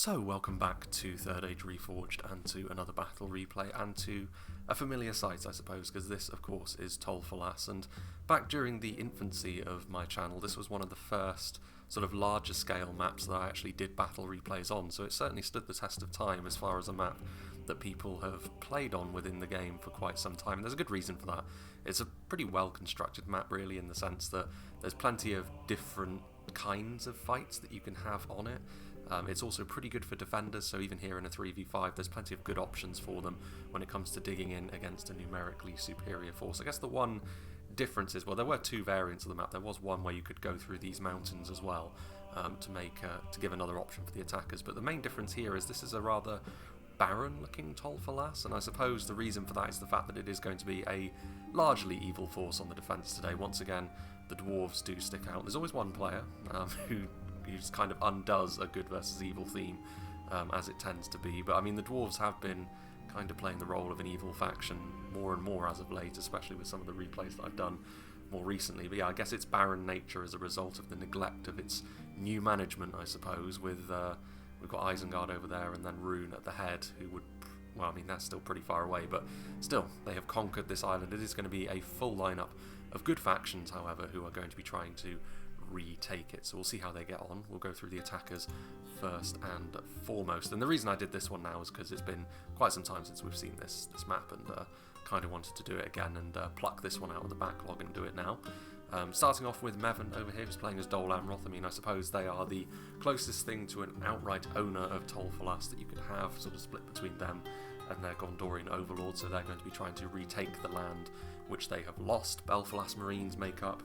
So, welcome back to 3rd Age Reforged and to another battle replay and to a familiar sight, I suppose, because this, of course, is TOL FALAS. And back during the infancy of my channel, this was one of the first sort of larger scale maps that I actually did battle replays on, so it certainly stood the test of time as far as a map that people have played on within the game for quite some time. And there's a good reason for that. It's a pretty well constructed map, really, in the sense that there's plenty of different kinds of fights that you can have on it. It's also pretty good for defenders, so even here in a 3v5 there's plenty of good options for them when it comes to digging in against a numerically superior force. I guess the one difference is, well, there were two variants of the map. There was one where you could go through these mountains as well to give another option for the attackers, but the main difference here is this is a rather barren looking TOL FALAS, and I suppose the reason for that is the fact that it is going to be a largely evil force on the defence today. Once again, the dwarves do stick out. There's always one player who just kind of undoes a good versus evil theme, as it tends to be. But I mean, the dwarves have been kind of playing the role of an evil faction more and more as of late, especially with some of the replays that I've done more recently. But yeah, I guess its barren nature is a result of the neglect of its new management, I suppose, with we've got Isengard over there and then Rhun at the head, who would, well, I mean, that's still pretty far away, but still, they have conquered this island. It is going to be a full lineup of good factions, however, who are going to be trying to retake it, so we'll see how they get on. We'll go through the attackers first and foremost, and the reason I did this one now is because it's been quite some time since we've seen this map, and kind of wanted to do it again and pluck this one out of the backlog and do it now. Starting off with Mevin over here, who's playing as Dol Amroth. I mean, I suppose they are the closest thing to an outright owner of TOL FALAS that you could have, sort of split between them and their Gondorian overlord, so they're going to be trying to retake the land which they have lost. Belfalas Marines make up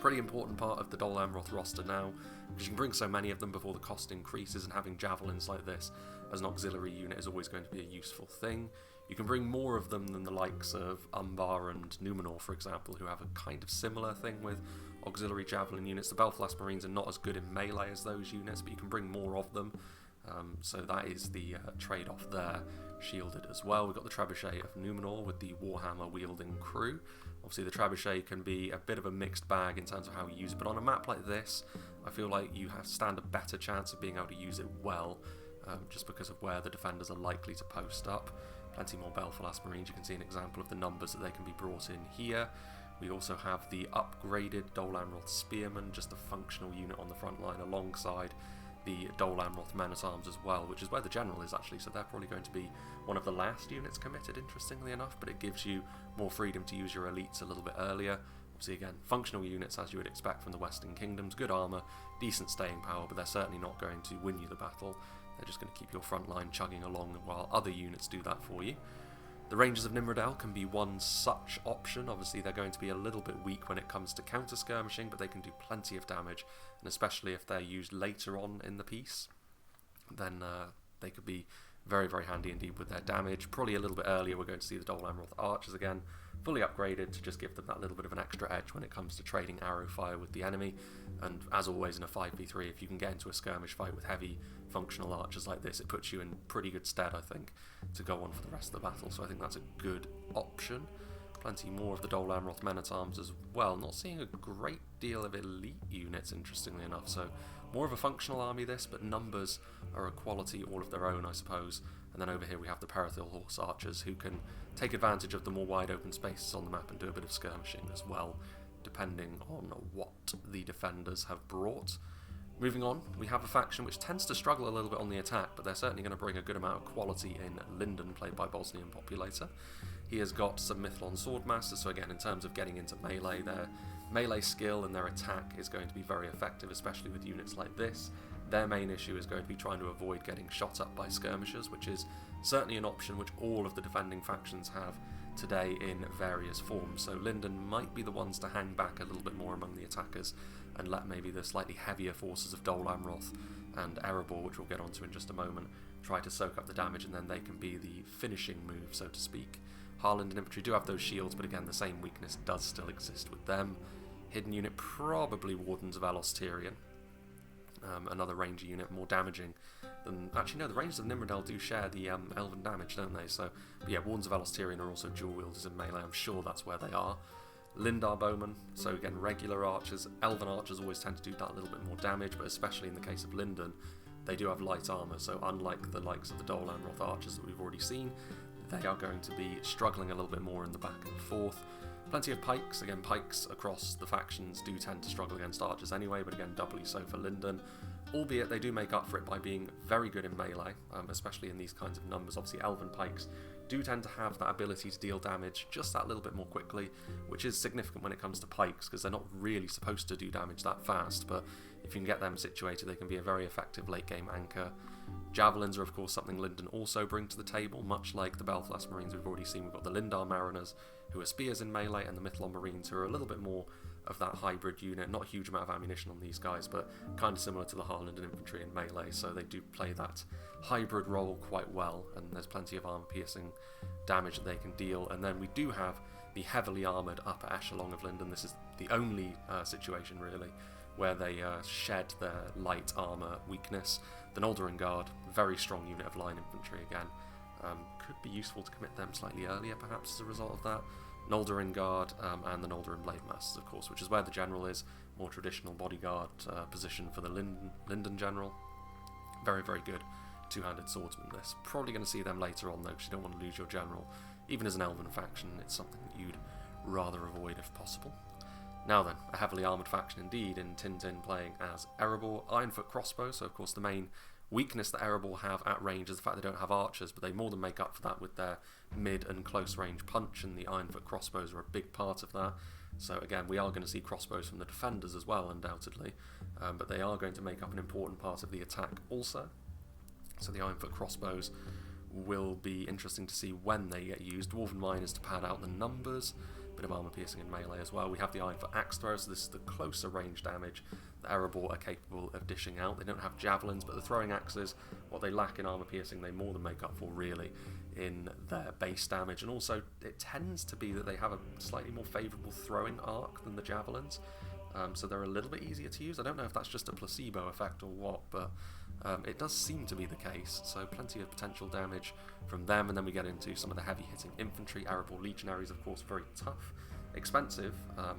pretty important part of the Dol Amroth roster now, because you can bring so many of them before the cost increases, and having javelins like this as an auxiliary unit is always going to be a useful thing. You can bring more of them than the likes of Umbar and Numenor, for example, who have a kind of similar thing with auxiliary javelin units. The Belfalas Marines are not as good in melee as those units, but you can bring more of them, so that is the trade-off there. Shielded as well. We've got the Trebuchet of Numenor with the Warhammer wielding crew. Obviously the Trebuchet can be a bit of a mixed bag in terms of how you use it, but on a map like this I feel like you stand a better chance of being able to use it well, just because of where the defenders are likely to post up. Plenty more Belfalas Marines. You can see an example of the numbers that they can be brought in here. We also have the upgraded Dol Amroth Spearmen, just a functional unit on the front line alongside the Dol Amroth Men-at-Arms as well, which is where the general is actually, so they're probably going to be one of the last units committed, interestingly enough, but it gives you more freedom to use your elites a little bit earlier. Obviously, again, functional units as you would expect from the Western Kingdoms, good armour, decent staying power, but they're certainly not going to win you the battle. They're just going to keep your front line chugging along while other units do that for you. The Rangers of Nimrodel can be one such option. Obviously, they're going to be a little bit weak when it comes to counter-skirmishing, but they can do plenty of damage, and especially if they're used later on in the piece, then they could be very, very handy indeed with their damage. Probably a little bit earlier we're going to see the Dol Amroth Archers again, fully upgraded to just give them that little bit of an extra edge when it comes to trading arrow fire with the enemy. And as always in a 5v3, if you can get into a skirmish fight with heavy functional archers like this, it puts you in pretty good stead, I think, to go on for the rest of the battle, so I think that's a good option. Plenty more of the Dol Amroth Men-at-Arms as well. Not seeing a great deal of elite units, interestingly enough, so more of a functional army this, but numbers are a quality all of their own, I suppose. And then over here we have the Perithil Horse Archers, who can take advantage of the more wide open spaces on the map and do a bit of skirmishing as well, depending on what the defenders have brought. Moving on, we have a faction which tends to struggle a little bit on the attack, but they're certainly going to bring a good amount of quality in Lindon, played by Bosnian Populator. He has got some Mythlon Swordmasters, so again, in terms of getting into melee, their melee skill and their attack is going to be very effective, especially with units like this. Their main issue is going to be trying to avoid getting shot up by skirmishers, which is certainly an option which all of the defending factions have today in various forms. So Lindon might be the ones to hang back a little bit more among the attackers and let maybe the slightly heavier forces of Dol Amroth and Erebor, which we'll get onto in just a moment, try to soak up the damage, and then they can be the finishing move, so to speak. Harland and Infantry do have those shields, but again, the same weakness does still exist with them. Hidden unit, probably Wardens of Alos Tyrian. Another ranger unit, more damaging than... Actually, no, the Rangers of Nimrodel do share the elven damage, don't they? So, but yeah, Wardens of Alos Tyrian are also dual wielders in melee. I'm sure that's where they are. Lindar Bowmen, so again, regular archers. Elven archers always tend to do that little bit more damage, but especially in the case of Lindon, they do have light armour, so unlike the likes of the Dole Amroth archers that we've already seen, they are going to be struggling a little bit more in the back and forth. Plenty of pikes. Again, pikes across the factions do tend to struggle against archers anyway, but again, doubly so for Lindon. Albeit they do make up for it by being very good in melee, especially in these kinds of numbers. Obviously, elven pikes do tend to have that ability to deal damage just that little bit more quickly, which is significant when it comes to pikes, because they're not really supposed to do damage that fast, but if you can get them situated, they can be a very effective late-game anchor. Javelins are, of course, something Lindon also bring to the table, much like the Belfast Marines we've already seen. We've got the Lindar Mariners, who are spears in melee, and the Mithlon Marines, who are a little bit more of that hybrid unit. Not a huge amount of ammunition on these guys, but kind of similar to the Harlingen infantry in melee, so they do play that hybrid role quite well, and there's plenty of armor-piercing damage that they can deal. And then we do have the heavily armoured upper echelon of Lindon. This is the only situation, really, where they shed their light armour weakness. The Noldorin Guard, very strong unit of line infantry again. Could be useful to commit them slightly earlier, perhaps, as a result of that. Noldorin Guard and the Noldorin Blade Masters, of course, which is where the General is. More traditional bodyguard position for the Lindon General. Very, very good two-handed swordsman this. Probably going to see them later on, though, because you don't want to lose your General. Even as an elven faction, it's something that you'd rather avoid if possible. Now then, a heavily armoured faction indeed, in Tintin playing as Erebor. Ironfoot crossbow, so of course the main weakness that Erebor have at range is the fact they don't have archers, but they more than make up for that with their mid and close range punch, and the Ironfoot crossbows are a big part of that. So again, we are going to see crossbows from the defenders as well, undoubtedly, but they are going to make up an important part of the attack also. So the Ironfoot crossbows will be interesting to see when they get used. Dwarven Miners to pad out the numbers. Bit of armour piercing in melee as well. We have the Ironfoot axe throw, so this is the closer range damage that Erebor are capable of dishing out. They don't have javelins, but the throwing axes, what they lack in armour piercing, they more than make up for, really, in their base damage. And also, it tends to be that they have a slightly more favourable throwing arc than the javelins, so they're a little bit easier to use. I don't know if that's just a placebo effect or what, but it does seem to be the case, so plenty of potential damage from them. And then we get into some of the heavy-hitting infantry. Erebor Legionaries, of course, very tough, expensive,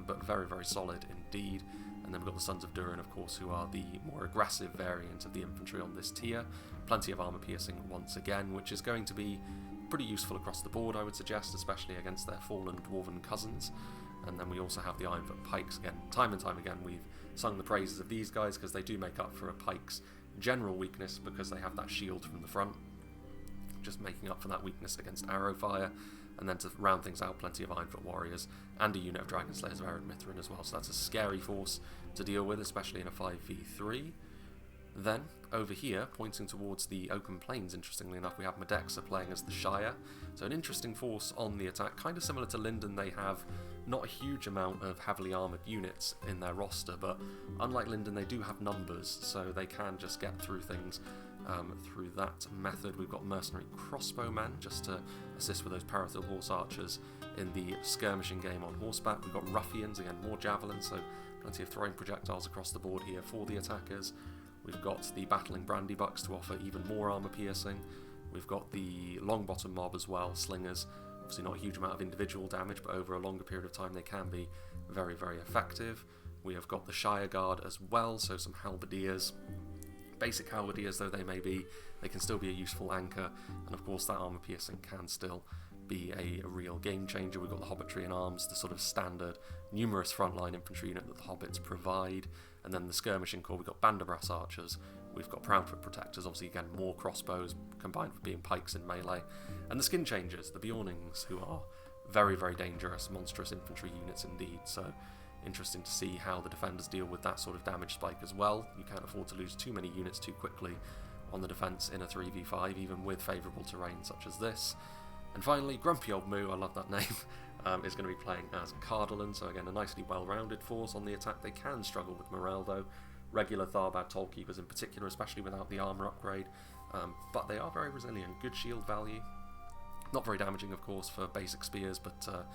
but very, very solid indeed. And then we've got the Sons of Durin, of course, who are the more aggressive variant of the infantry on this tier. Plenty of armour piercing once again, which is going to be pretty useful across the board, I would suggest, especially against their fallen dwarven cousins. And then we also have the Ironfoot pikes. Again, time and time again, we've sung the praises of these guys because they do make up for a pike's general weakness because they have that shield from the front, just making up for that weakness against arrow fire. And then to round things out, plenty of Ironfoot warriors and a unit of Dragon Slayers of Ered Mithrin as well. So that's a scary force to deal with, especially in a 5v3. Then, over here, pointing towards the open plains, interestingly enough, we have Medexa playing as the Shire. So an interesting force on the attack, kind of similar to Lindon. They have not a huge amount of heavily armoured units in their roster, but unlike Lindon, they do have numbers, so they can just get through things through that method. We've got mercenary crossbowmen just to assist with those Parathil horse archers in the skirmishing game on horseback. We've got ruffians, again, more javelins, so plenty of throwing projectiles across the board here for the attackers. We've got the battling brandybucks to offer even more armour piercing. We've got the longbottom mob as well, slingers. Obviously not a huge amount of individual damage, but over a longer period of time they can be very, very effective. We have got the Shire Guard as well, so some halberdiers. Basic halberdiers though they may be, they can still be a useful anchor, and of course that armour piercing can still be a real game changer. We've got the Hobbitry in arms, the sort of standard numerous frontline infantry unit that the Hobbits provide, and then the skirmishing corps, we've got Banderbrass archers, we've got Proudfoot protectors, obviously again more crossbows combined with being pikes in melee, and the skin changers, the Bjornings, who are very, very dangerous, monstrous infantry units indeed. So interesting to see how the defenders deal with that sort of damage spike as well. You can't afford to lose too many units too quickly on the defence in a 3v5, even with favourable terrain such as this. And finally, Grumpy Old Moo, I love that name, is going to be playing as Cardolan, so again a nicely well-rounded force on the attack. They can struggle with morale though, regular Tharbad Toll Keepers in particular, especially without the armour upgrade, but they are very resilient, good shield value, not very damaging of course for basic spears, but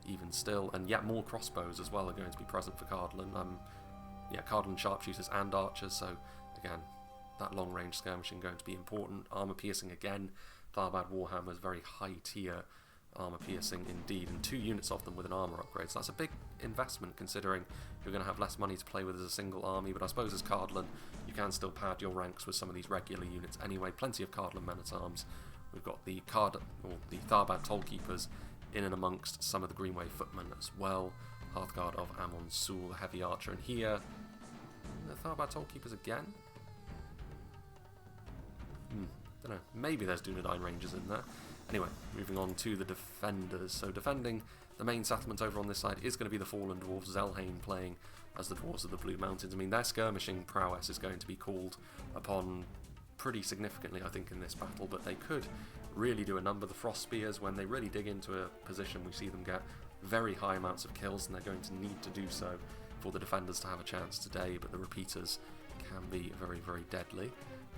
even still, and yet more crossbows as well are going to be present for Cardolan. Cardolan sharpshooters and archers, so again that long range skirmishing going to be important. Armour piercing again, Tharbad Warhammers, very high tier armor piercing indeed, and 2 units of them with an armor upgrade. So that's a big investment considering you're going to have less money to play with as a single army, but I suppose as Cardolan you can still pad your ranks with some of these regular units anyway. Plenty of Cardolan men-at-arms. We've got the Tharbad Tollkeepers in and amongst some of the Greenway Footmen as well. Hearthguard of Amon Sul, the Heavy Archer, and here the Tharbad Tollkeepers again. Don't know, maybe there's Dunedain Rangers in there. Anyway, moving on to the defenders. So defending the main settlement over on this side is going to be the Fallen Dwarves, Zelhain playing as the Dwarves of the Blue Mountains. I mean, their skirmishing prowess is going to be called upon pretty significantly, I think, in this battle, but they could really do a number. The Frost Spears, when they really dig into a position, we see them get very high amounts of kills, and they're going to need to do so for the defenders to have a chance today, but the repeaters can be very, very deadly.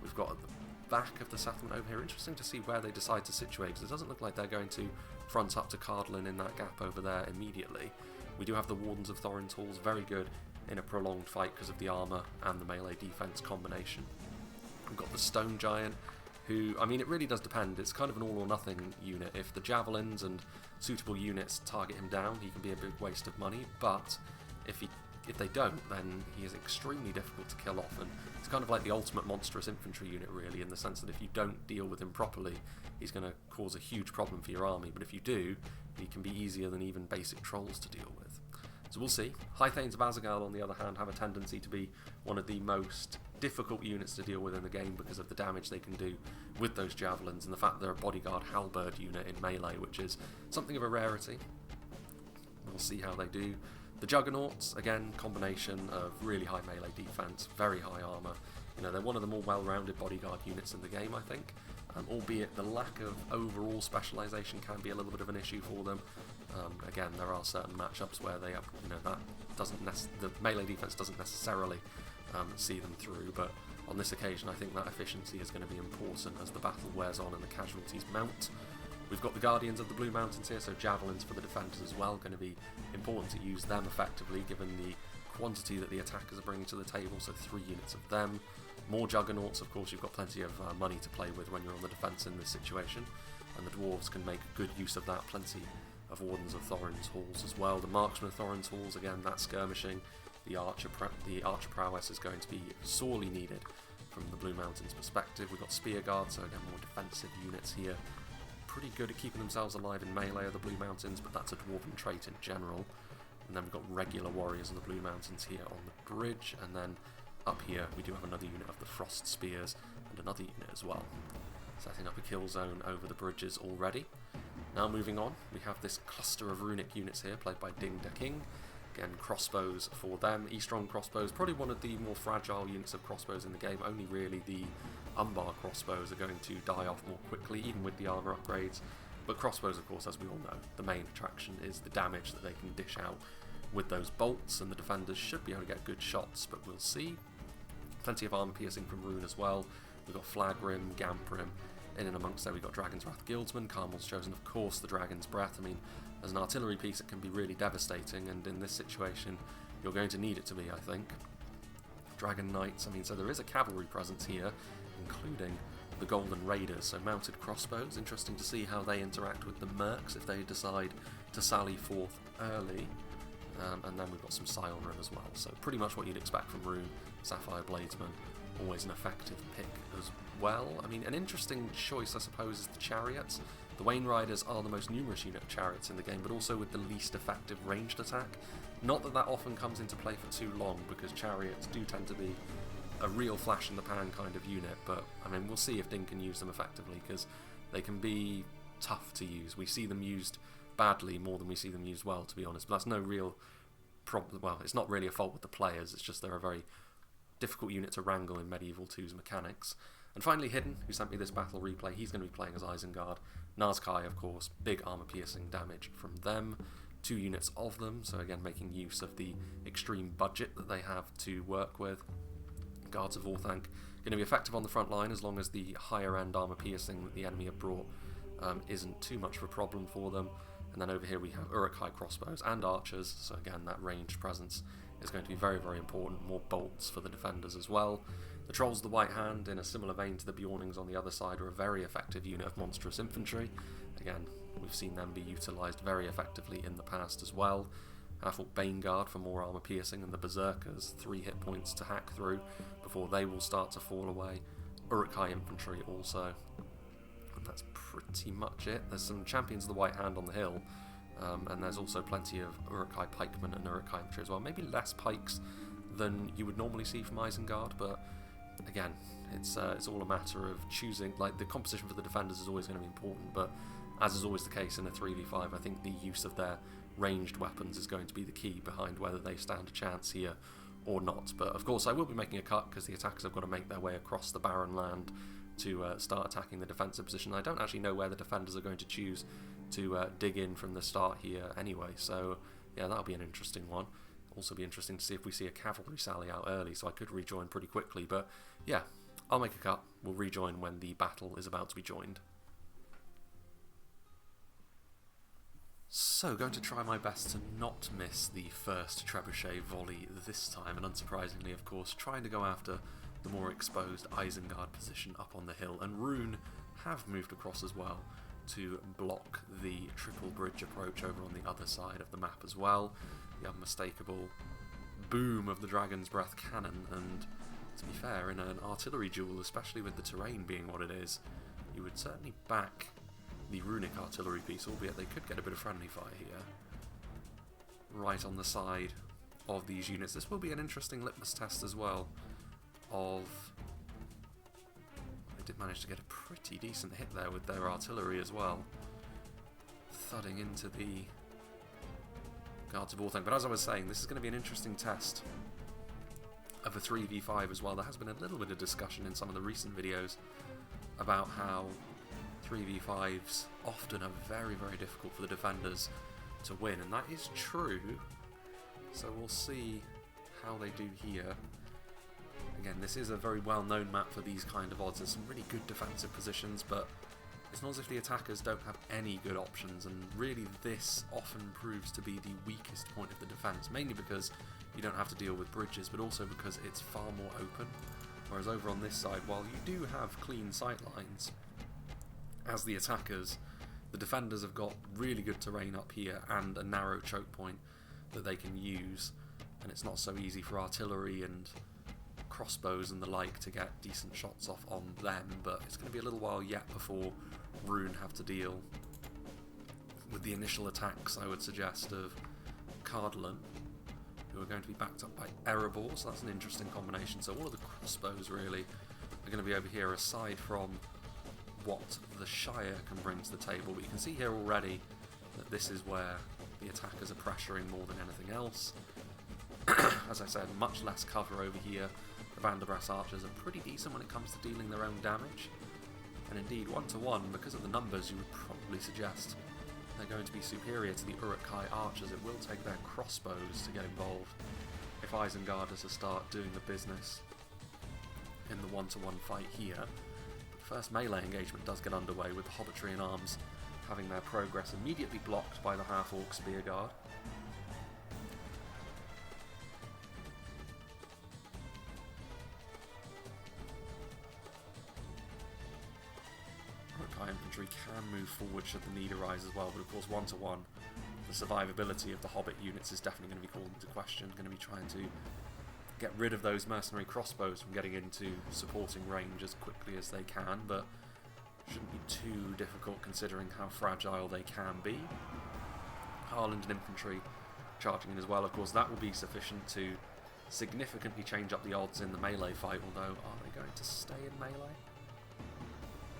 We've got at the back of the settlement over here, interesting to see where they decide to situate, because it doesn't look like they're going to front up to Cardolan in that gap over there immediately. We do have the Wardens of Thorin's Halls, very good in a prolonged fight because of the armour and the melee defence combination. We've got the Stone Giant, who, I mean, it really does depend. It's kind of an all-or-nothing unit. If the javelins and suitable units target him down, he can be a big waste of money, but if they don't, then he is extremely difficult to kill off, and it's kind of like the ultimate monstrous infantry unit, really, in the sense that if you don't deal with him properly, he's going to cause a huge problem for your army, but if you do, he can be easier than even basic trolls to deal with. So we'll see. High Thanes of Isengard, on the other hand, have a tendency to be one of the most difficult units to deal with in the game because of the damage they can do with those javelins and the fact they're a bodyguard halberd unit in melee, which is something of a rarity. We'll see how they do. The Juggernauts, again, combination of really high melee defense, very high armor. You know, they're one of the more well-rounded bodyguard units in the game, I think. Albeit the lack of overall specialization can be a little bit of an issue for them. Again, there are certain matchups where they have, you know, that doesn't the melee defense doesn't necessarily see them through, but on this occasion I think that efficiency is going to be important as the battle wears on and the casualties mount. We've got the Guardians of the Blue Mountains here, so javelins for the defenders as well, going to be important to use them effectively given the quantity that the attackers are bringing to the table, so 3 units of them. More Juggernauts, of course, you've got plenty of money to play with when you're on the defence in this situation, and the Dwarves can make good use of that, plenty of Wardens of Thorin's Halls as well. The Marksmen of Thorin's Halls, again, that skirmishing, the archer prowess is going to be sorely needed from the Blue Mountains perspective. We've got Spear Guards, so again, more defensive units here. Pretty good at keeping themselves alive in melee of the Blue Mountains, but that's a dwarven trait in general. And then we've got regular warriors of the Blue Mountains here on the bridge, and then up here we do have another unit of the Frost Spears and another unit as well. Setting up a kill zone over the bridges already. Now moving on, we have this cluster of runic units here played by Ding Da King. Again, crossbows for them. E-strong crossbows, probably one of the more fragile units of crossbows in the game. Only really the Umbar crossbows are going to die off more quickly, even with the armour upgrades. But crossbows, of course, as we all know, the main attraction is the damage that they can dish out with those bolts, and the defenders should be able to get good shots, but we'll see. Plenty of armour piercing from Rhun as well. We've got Flagrim, Gamprim. In and amongst there we've got Dragon's Wrath Guildsman, Carmel's Chosen, of course, the Dragon's Breath. I mean, as an artillery piece it can be really devastating, and in this situation you're going to need it to be, I think. Dragon Knights, I mean, so there is a cavalry presence here, including the Golden Raiders, so mounted crossbows. Interesting to see how they interact with the Mercs if they decide to sally forth early. And then we've got some Scion Rune as well, so pretty much what you'd expect from Rune. Sapphire Bladesman, always an effective pick as well. I mean, an interesting choice, I suppose, is the Chariots. The Wain Riders are the most numerous unit of chariots in the game, but also with the least effective ranged attack. Not that that often comes into play for too long, because chariots do tend to be a real flash-in-the-pan kind of unit, but I mean, we'll see if Ding can use them effectively, because they can be tough to use. We see them used badly more than we see them used well, to be honest, but that's no real problem. Well, it's not really a fault with the players, it's just they're a very difficult unit to wrangle in Medieval 2's mechanics. And finally Hidden, who sent me this battle replay, he's going to be playing as Isengard. Nazkai, of course, big armour-piercing damage from them. 2 units of them, so again making use of the extreme budget that they have to work with. Guards of Orthanc going to be effective on the front line as long as the higher end armour piercing that the enemy have brought isn't too much of a problem for them. And then over here we have Uruk-hai crossbows and archers, so again that ranged presence is going to be very, very important. More bolts for the defenders as well. The Trolls of the White Hand, in a similar vein to the Bjornings on the other side, are a very effective unit of monstrous infantry. Again, We've seen them be utilised very effectively in the past as well. I thought Baneguard for more armour piercing and the Berserkers 3 hit points to hack through before they will start to fall away. Uruk-hai infantry also. And that's pretty much it. There's some Champions of the White Hand on the hill, and there's also plenty of Uruk-hai pikemen and Uruk-hai infantry as well. Maybe less pikes than you would normally see from Isengard, but again, it's all a matter of choosing. Like, the composition for the defenders is always going to be important, but as is always the case in a 3v5, I think the use of their ranged weapons is going to be the key behind whether they stand a chance here or not. But of course I will be making a cut because the attackers have got to make their way across the barren land to start attacking the defensive position. I don't actually know where the defenders are going to choose to dig in from the start here anyway, so yeah, that'll be an interesting one. Also be interesting to see if we see a cavalry sally out early, so I could rejoin pretty quickly, but yeah, I'll make a cut. We'll rejoin when the battle is about to be joined. So, going to try my best to not miss the first trebuchet volley this time, and unsurprisingly, of course, trying to go after the more exposed Isengard position up on the hill, and Rhun have moved across as well to block the triple bridge approach over on the other side of the map as well. The unmistakable boom of the Dragon's Breath cannon, and to be fair, in an artillery duel, especially with the terrain being what it is, you would certainly back the runic artillery piece, albeit they could get a bit of friendly fire here. Right on the side of these units. This will be an interesting litmus test as well of... They did manage to get a pretty decent hit there with their artillery as well, thudding into the Guards of Orthanc. But as I was saying, this is going to be an interesting test of a 3v5 as well. There has been a little bit of discussion in some of the recent videos about how 3v5s often are very, very difficult for the defenders to win, and that is true, so we'll see how they do here. Again, this is a very well-known map for these kind of odds. There's some really good defensive positions, but it's not as if the attackers don't have any good options, and really this often proves to be the weakest point of the defence, mainly because you don't have to deal with bridges, but also because it's far more open. Whereas over on this side, while you do have clean sight lines, as the attackers, the defenders have got really good terrain up here and a narrow choke point that they can use, and it's not so easy for artillery and crossbows and the like to get decent shots off on them. But it's going to be a little while yet before Rhun have to deal with the initial attacks, I would suggest, of Cardolan, who are going to be backed up by Erebor, so that's an interesting combination. So all of the crossbows really are going to be over here, aside from what the Shire can bring to the table. But you can see here already that this is where the attackers are pressuring more than anything else. As I said, much less cover over here. The Vanderbrass archers are pretty decent when it comes to dealing their own damage, and indeed 1-to-1, because of the numbers, you would probably suggest they're going to be superior to the Uruk-hai archers. It will take their crossbows to get involved if Isengard is to start doing the business in the 1-to-1 fight here. First melee engagement does get underway, with the Hobbitry in arms having their progress immediately blocked by the half-orc spear guard. Uruk-hai infantry can move forward should the need arise as well, but of course 1-to-1, the survivability of the Hobbit units is definitely going to be called into question. Going to be trying to get rid of those mercenary crossbows from getting into supporting range as quickly as they can, but shouldn't be too difficult considering how fragile they can be. Lindon infantry charging in as well. Of course, that will be sufficient to significantly change up the odds in the melee fight, although are they going to stay in melee?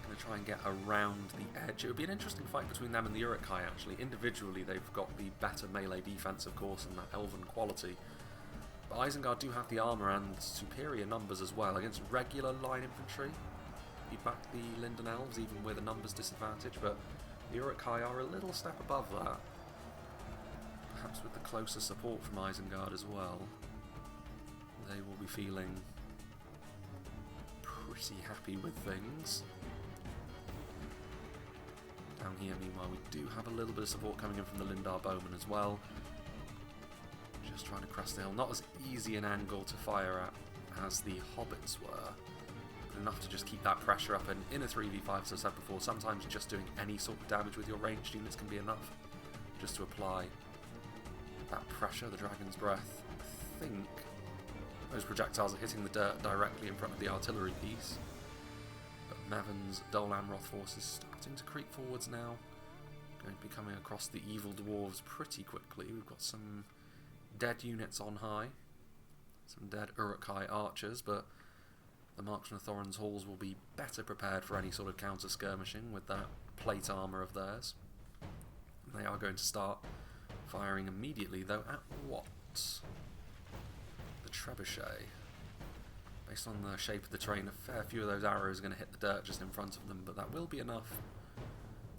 Going to try and get around the edge. It would be an interesting fight between them and the Uruk-hai, actually. Individually, they've got the better melee defense, of course, and that elven quality. But Isengard do have the armour and superior numbers as well. Against regular line infantry, you back the Lindon elves even with a numbers disadvantage, but the Uruk-hai are a little step above that. Perhaps with the closer support from Isengard as well, they will be feeling pretty happy with things. Down here, meanwhile, we do have a little bit of support coming in from the Lindar bowmen as well. Just trying to crest the hill. Not as easy an angle to fire at as the hobbits were. enough to just keep that pressure up, and in a 3v5, as I said before, sometimes just doing any sort of damage with your ranged units can be enough just to apply that pressure. The Dragon's Breath, I think those projectiles are hitting the dirt directly in front of the artillery piece, but Mevon's Dol Amroth force is starting to creep forwards now, going to be coming across the evil dwarves pretty quickly. We've got some dead units on high, some dead Uruk-hai archers, but the Marksman of Thorin's Halls will be better prepared for any sort of counter skirmishing with that plate armour of theirs. They are going to start firing immediately, though at what? The trebuchet. Based on the shape of the terrain, a fair few of those arrows are going to hit the dirt just in front of them, but that will be enough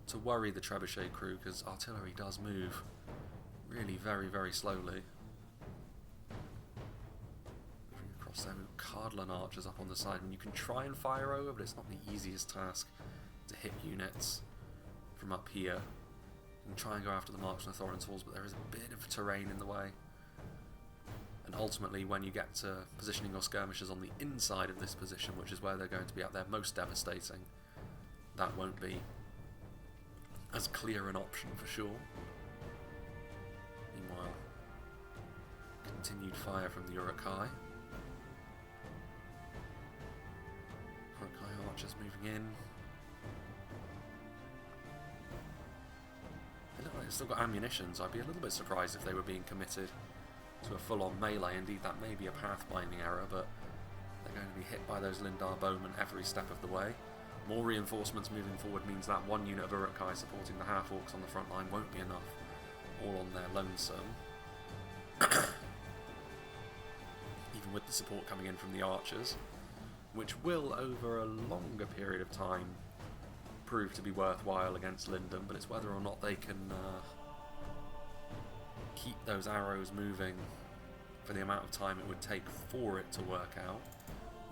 to worry the trebuchet crew, because artillery does move really very, very slowly. Moving across there, with Cardolan archers up on the side, and you can try and fire over, but it's not the easiest task to hit units from up here. You can try and go after the Marksman of Thorin's Halls, but there is a bit of terrain in the way. And ultimately, when you get to positioning your skirmishers on the inside of this position, which is where they're going to be at their most devastating, that won't be as clear an option for sure. Meanwhile, continued fire from the Uruk-hai. Uruk-hai archers moving in. They look like they've still got ammunition, so I'd be a little bit surprised if they were being committed to a full-on melee. Indeed, that may be a pathfinding error, but they're going to be hit by those Lindar bowmen every step of the way. More reinforcements moving forward means that one unit of Uruk-hai supporting the half-orcs on the front line won't be enough, all on their lonesome. Even with the support coming in from the archers, which will, over a longer period of time, prove to be worthwhile against Lindon, but it's whether or not they can keep those arrows moving for the amount of time it would take for it to work out.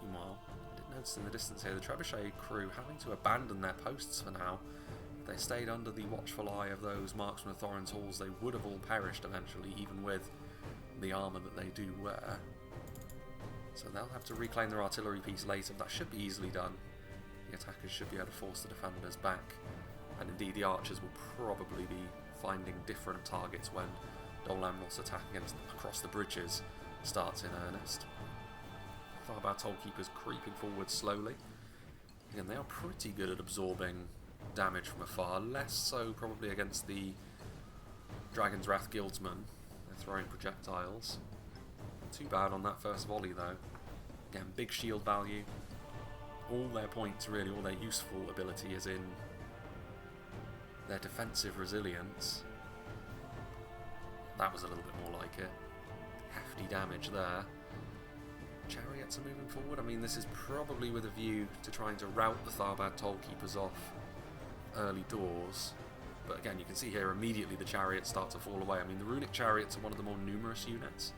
Meanwhile, I did notice in the distance here the trebuchet crew having to abandon their posts for now. If they stayed under the watchful eye of those Marksmen of Thorin's Halls, they would have all perished eventually, even with the armour that they do wear. So they'll have to reclaim their artillery piece later, but that should be easily done. The attackers should be able to force the defenders back, and indeed the archers will probably be finding different targets when Dol Amroth's attack across the bridges starts in earnest. Tharbad Toll Keepers creeping forward slowly. Again, they are pretty good at absorbing damage from afar, less so probably against the Dragon's Wrath Guildsmen. They're throwing projectiles. Not too bad on that first volley though. Again, big shield value. All their points, really, all their useful ability is in their defensive resilience. That was a little bit more like it. Hefty damage there. Chariots are moving forward. I mean, this is probably with a view to trying to rout the Tharbad Toll Keepers off early doors. But again, you can see here immediately the chariots start to fall away. I mean, the runic chariots are one of the more numerous units,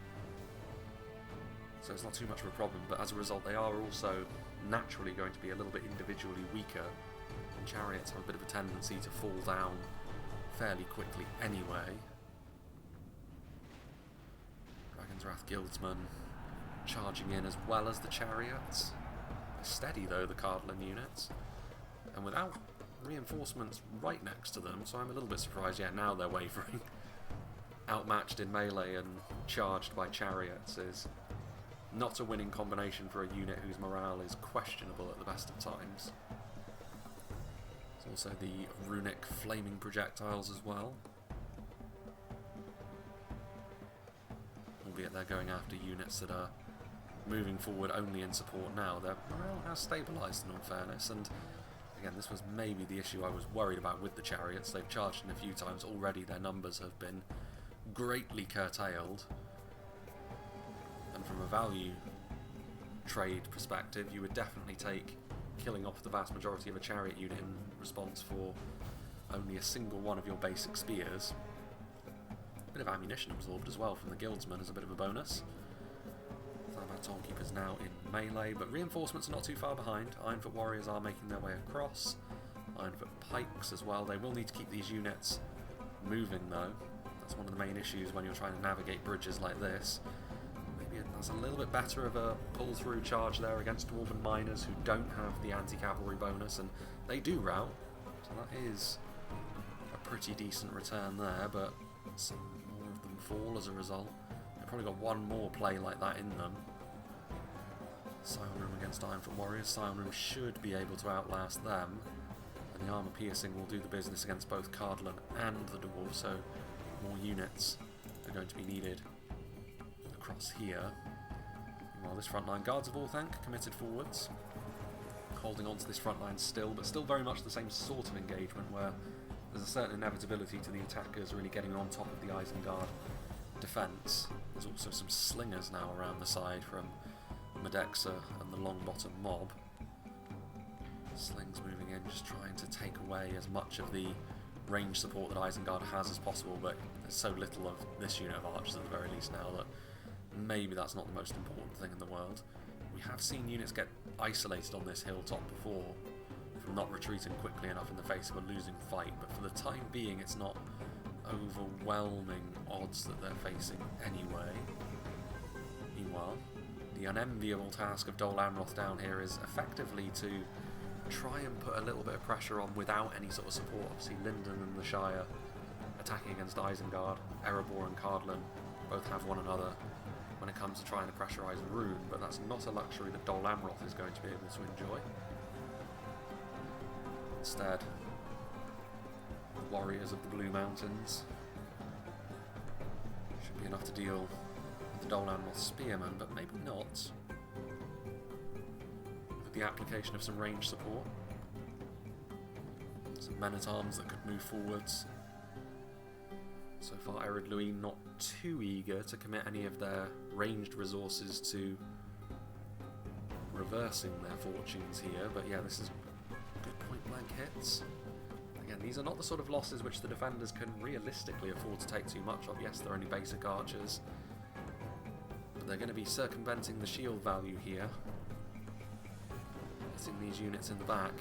so it's not too much of a problem, but as a result they are also naturally going to be a little bit individually weaker, and chariots have a bit of a tendency to fall down fairly quickly anyway. Dragon's Wrath Guildsmen charging in as well as the chariots. Steady though, the Cardolan units, and without reinforcements right next to them, so I'm a little bit surprised. Yeah, now they're wavering. Outmatched in melee and charged by chariots is not a winning combination for a unit whose morale is questionable at the best of times. There's also the runic flaming projectiles as well. Albeit they're going after units that are moving forward only in support now. Their morale has stabilised in all fairness, and again, this was maybe the issue I was worried about with the chariots. They've charged in a few times already, their numbers have been greatly curtailed. And from a value trade perspective, you would definitely take killing off the vast majority of a chariot unit in response for only a single one of your basic spears. A bit of ammunition absorbed as well from the guildsmen as a bit of a bonus. Tharbad Toll Keepers now in melee, but reinforcements are not too far behind. Ironfoot warriors are making their way across. Ironfoot pikes as well. They will need to keep these units moving though. That's one of the main issues when you're trying to navigate bridges like this. Maybe a That's a little bit better of a pull-through charge there against Dwarven Miners who don't have the anti-cavalry bonus, and they do rout, so that is a pretty decent return there, but some more of them fall as a result. They've probably got one more play like that in them. Scion Room against Ironfoot Warriors. Scion Room should be able to outlast them, and the armour piercing will do the business against both Cardolan and the Dwarves, so more units are going to be needed across here. Meanwhile, this front line, Guards of Orthanc committed forwards, holding on to this front line still, but still very much the same sort of engagement where there's a certain inevitability to the attackers really getting on top of the Isengard defence. There's also some slingers now around the side from Medexa and the Longbottom mob. Slings moving in, just trying to take away as much of the range support that Isengard has as possible, but there's so little of this unit of archers at the very least now that maybe that's not the most important thing in the world. We have seen units get isolated on this hilltop before from not retreating quickly enough in the face of a losing fight, but for the time being it's not overwhelming odds that they're facing anyway. Meanwhile, the unenviable task of Dol Amroth down here is effectively to try and put a little bit of pressure on without any sort of support. Obviously Lindon and the Shire attacking against Isengard, Erebor and Cardolan both have one another when it comes to trying to pressurise Rhun, but that's not a luxury that Dol Amroth is going to be able to enjoy. Instead, the warriors of the Blue Mountains should be enough to deal with the Dol Amroth spearmen, but maybe not. With the application of some range support, some men-at-arms that could move forwards. So far, Ered Luin not too eager to commit any of their ranged resources to reversing their fortunes here, but yeah, this is good point-blank hits. Again, these are not the sort of losses which the defenders can realistically afford to take too much of. Yes, they're only basic archers, but they're going to be circumventing the shield value here, hitting these units in the back.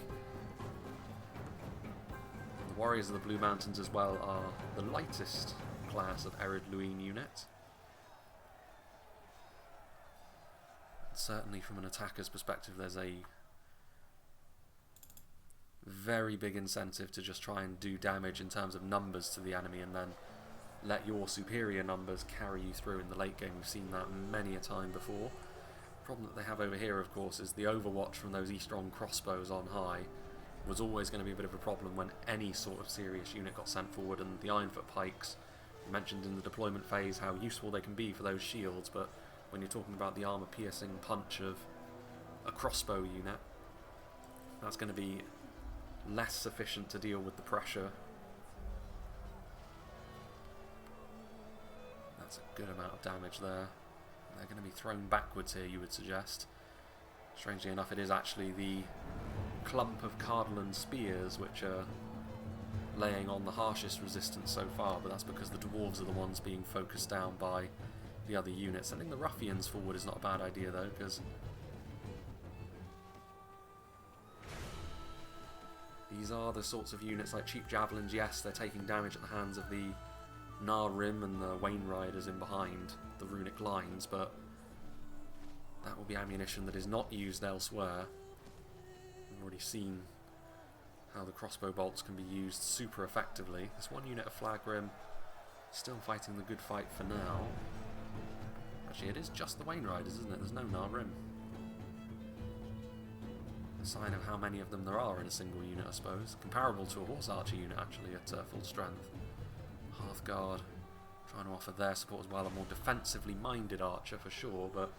The warriors of the Blue Mountains as well are the lightest class of Ered Luin unit. Certainly from an attacker's perspective there's a very big incentive to just try and do damage in terms of numbers to the enemy and then let your superior numbers carry you through in the late game. We've seen that many a time before. The problem that they have over here, of course, is the overwatch from those E-strong crossbows on high was always going to be a bit of a problem when any sort of serious unit got sent forward, and the Ironfoot pikes, you mentioned in the deployment phase how useful they can be for those shields, but when you're talking about the armour piercing punch of a crossbow unit, that's going to be less sufficient to deal with the pressure. That's a good amount of damage there. They're going to be thrown backwards here, you would suggest. Strangely enough, it is actually the clump of Cardolan spears which are laying on the harshest resistance so far, but that's because the dwarves are the ones being focused down by the other units. Sending the ruffians forward is not a bad idea though, because these are the sorts of units like cheap javelins. Yes, they're taking damage at the hands of the Rim and the Wain Riders in behind the runic lines, but that will be ammunition that is not used elsewhere. We've already seen how the crossbow bolts can be used super effectively. This one unit of Flagrim still fighting the good fight for now. Actually, it is just the Wain Riders, isn't it? There's no Rim. A sign of how many of them there are in a single unit, I suppose. Comparable to a horse archer unit, actually, at full strength. Hearthguard trying to offer their support as well. A more defensively minded archer for sure, but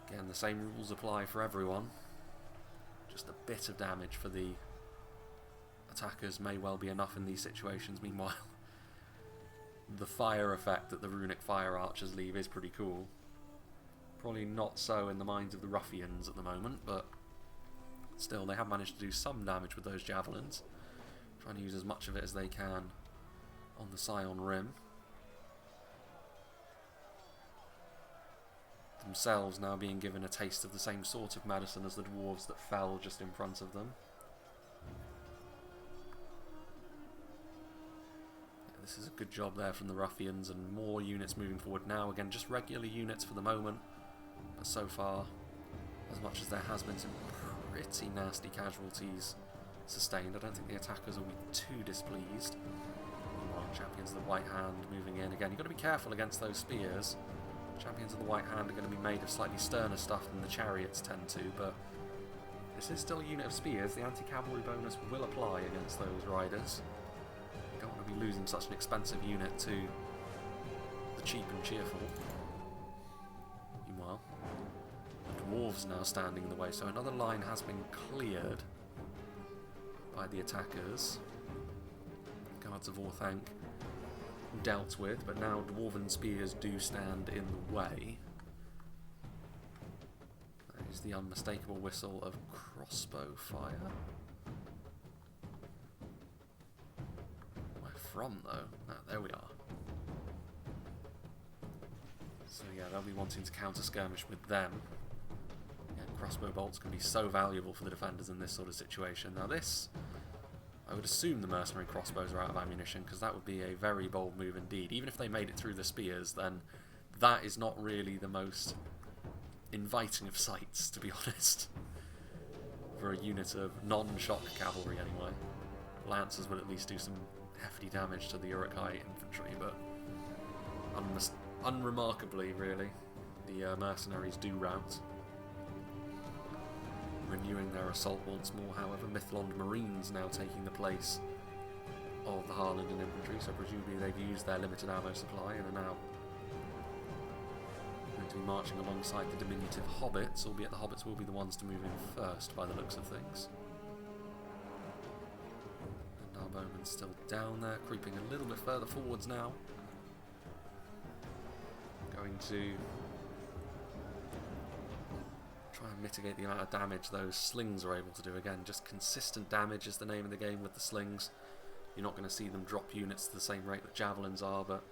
again, the same rules apply for everyone. Just a bit of damage for the attackers may well be enough in these situations. Meanwhile, the fire effect that the runic fire archers leave is pretty cool. Probably not so in the minds of the ruffians at the moment, but still they have managed to do some damage with those javelins. Trying to use as much of it as they can on the Scion Rim. Themselves now being given a taste of the same sort of medicine as the dwarves that fell just in front of them. Yeah, this is a good job there from the ruffians, and more units moving forward now. Again, just regular units for the moment, but so far, as much as there has been some pretty nasty casualties sustained, I don't think the attackers will be too displeased. Meanwhile, champions of the White Hand moving in. Again, you've got to be careful against those spears. Champions of the White Hand are going to be made of slightly sterner stuff than the chariots tend to, but this is still a unit of spears. The anti-cavalry bonus will apply against those riders. You don't want to be losing such an expensive unit to the cheap and cheerful. Meanwhile, the dwarves now standing in the way, so another line has been cleared by the attackers. Guards of Orthanc dealt with, but now dwarven spears do stand in the way. That is the unmistakable whistle of crossbow fire. Where from, though? Ah, there we are. So yeah, they'll be wanting to counter skirmish with them. Yeah, crossbow bolts can be so valuable for the defenders in this sort of situation. Now this, I would assume the mercenary crossbows are out of ammunition, because that would be a very bold move indeed. Even if they made it through the spears, then that is not really the most inviting of sights, to be honest, for a unit of non-shock cavalry anyway. Lancers would at least do some hefty damage to the Uruk-hai infantry, but unremarkably, really, the mercenaries do rout. Renewing their assault once more, however. Mithlond Marines now taking the place of the Harlingen infantry, so presumably they've used their limited ammo supply and are now going to be marching alongside the diminutive hobbits, albeit the hobbits will be the ones to move in first by the looks of things. And our bowman's still down there, creeping a little bit further forwards now. Going to try and mitigate the amount of damage those slings are able to do. Again, just consistent damage is the name of the game with the slings. You're not going to see them drop units to the same rate that javelins are, but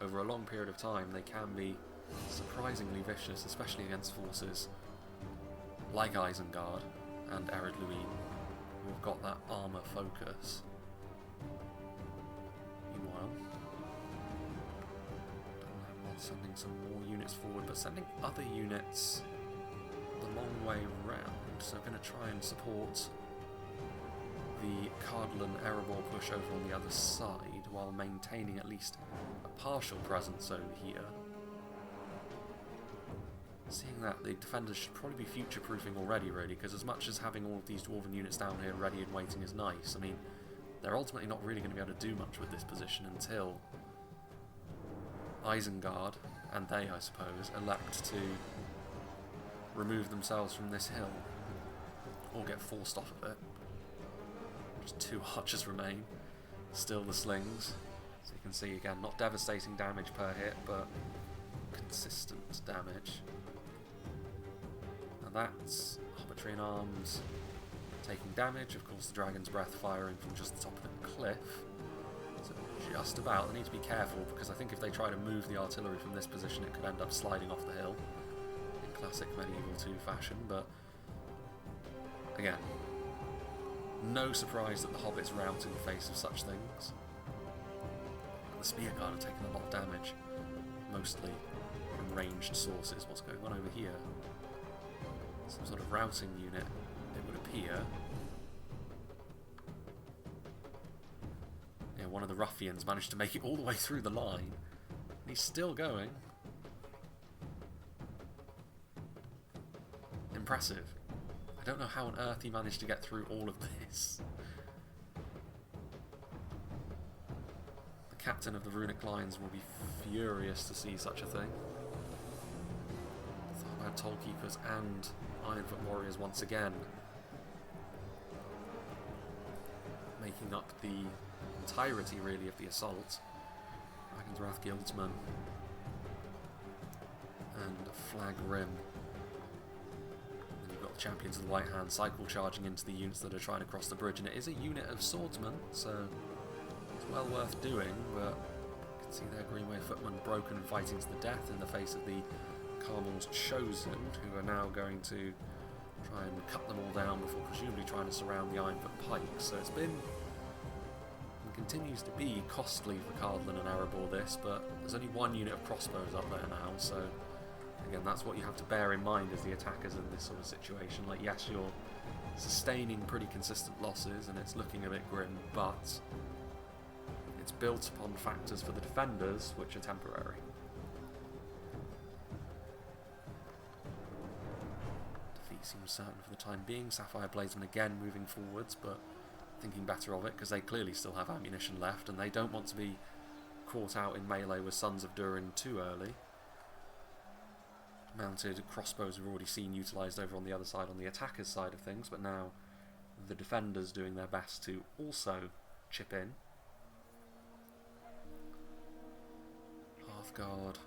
over a long period of time they can be surprisingly vicious, especially against forces like Isengard and Ered luin, who've got that armour focus. Meanwhile, not sending some more units forward, but sending other units the long way round, so I'm going to try and support the Cardolan Erebor push over on the other side while maintaining at least a partial presence over here. Seeing that, the defenders should probably be future-proofing already, really, because as much as having all of these dwarven units down here ready and waiting is nice, I mean, they're ultimately not really going to be able to do much with this position until Isengard, and they, I suppose, elect to remove themselves from this hill, or get forced off of it. Just 2 archers remain, still the slings, so you can see again, not devastating damage per hit, but consistent damage. And that's Hobbitry in Arms taking damage, of course the Dragon's Breath firing from just the top of the cliff, so just about. They need to be careful, because I think if they try to move the artillery from this position it could end up sliding off the hill. Classic Medieval 2 fashion, but again, no surprise that the hobbits rout in the face of such things. The Spear Guard have taken a lot of damage, mostly from ranged sources. What's going on over here? Some sort of routing unit, it would appear. Yeah, one of the ruffians managed to make it all the way through the line. He's still going. Impressive. I don't know how on earth he managed to get through all of this. The captain of the runic lines will be furious to see such a thing. Tharbad toll keepers and Ironfoot warriors once again making up the entirety really of the assault. Dragon's Wrath Guildsman and Flag Rim. Champions of the White Hand cycle charging into the units that are trying to cross the bridge, and it is a unit of swordsmen, so it's well worth doing, but you can see their Greenway footmen broken and fighting to the death in the face of the Carmel's Chosen, who are now going to try and cut them all down before presumably trying to surround the Ironfoot pikes. So it's been continues to be costly for Cardolan and Erebor this, but there's only one unit of crossbows up there now, so again, that's what you have to bear in mind as the attackers in this sort of situation. Like, yes, you're sustaining pretty consistent losses and it's looking a bit grim, but it's built upon factors for the defenders which are temporary. Defeat seems certain for the time being. Sapphire Bladesmen again moving forwards, but thinking better of it because they clearly still have ammunition left and they don't want to be caught out in melee with Sons of Durin too early. Mounted crossbows we've already seen utilised over on the other side, on the attackers' side of things, but now the defenders doing their best to also chip in. Hearthguard,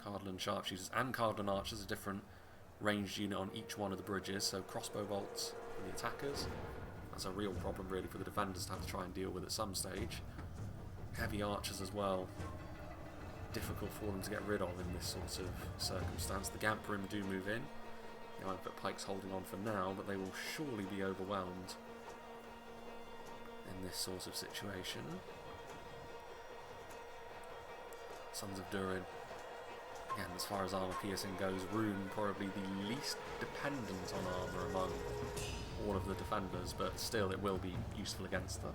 Cardolan sharpshooters and Cardolan archers, a different ranged unit on each one of the bridges, so crossbow bolts for the attackers. That's a real problem really for the defenders to have to try and deal with at some stage. Heavy archers as well, difficult for them to get rid of in this sort of circumstance. The Gamprim do move in. The Ironfoot Pike's holding on for now, but they will surely be overwhelmed in this sort of situation. Sons of Durin, again, as far as armour piercing goes, Rhun probably the least dependent on armour among all of the defenders, but still it will be useful against them.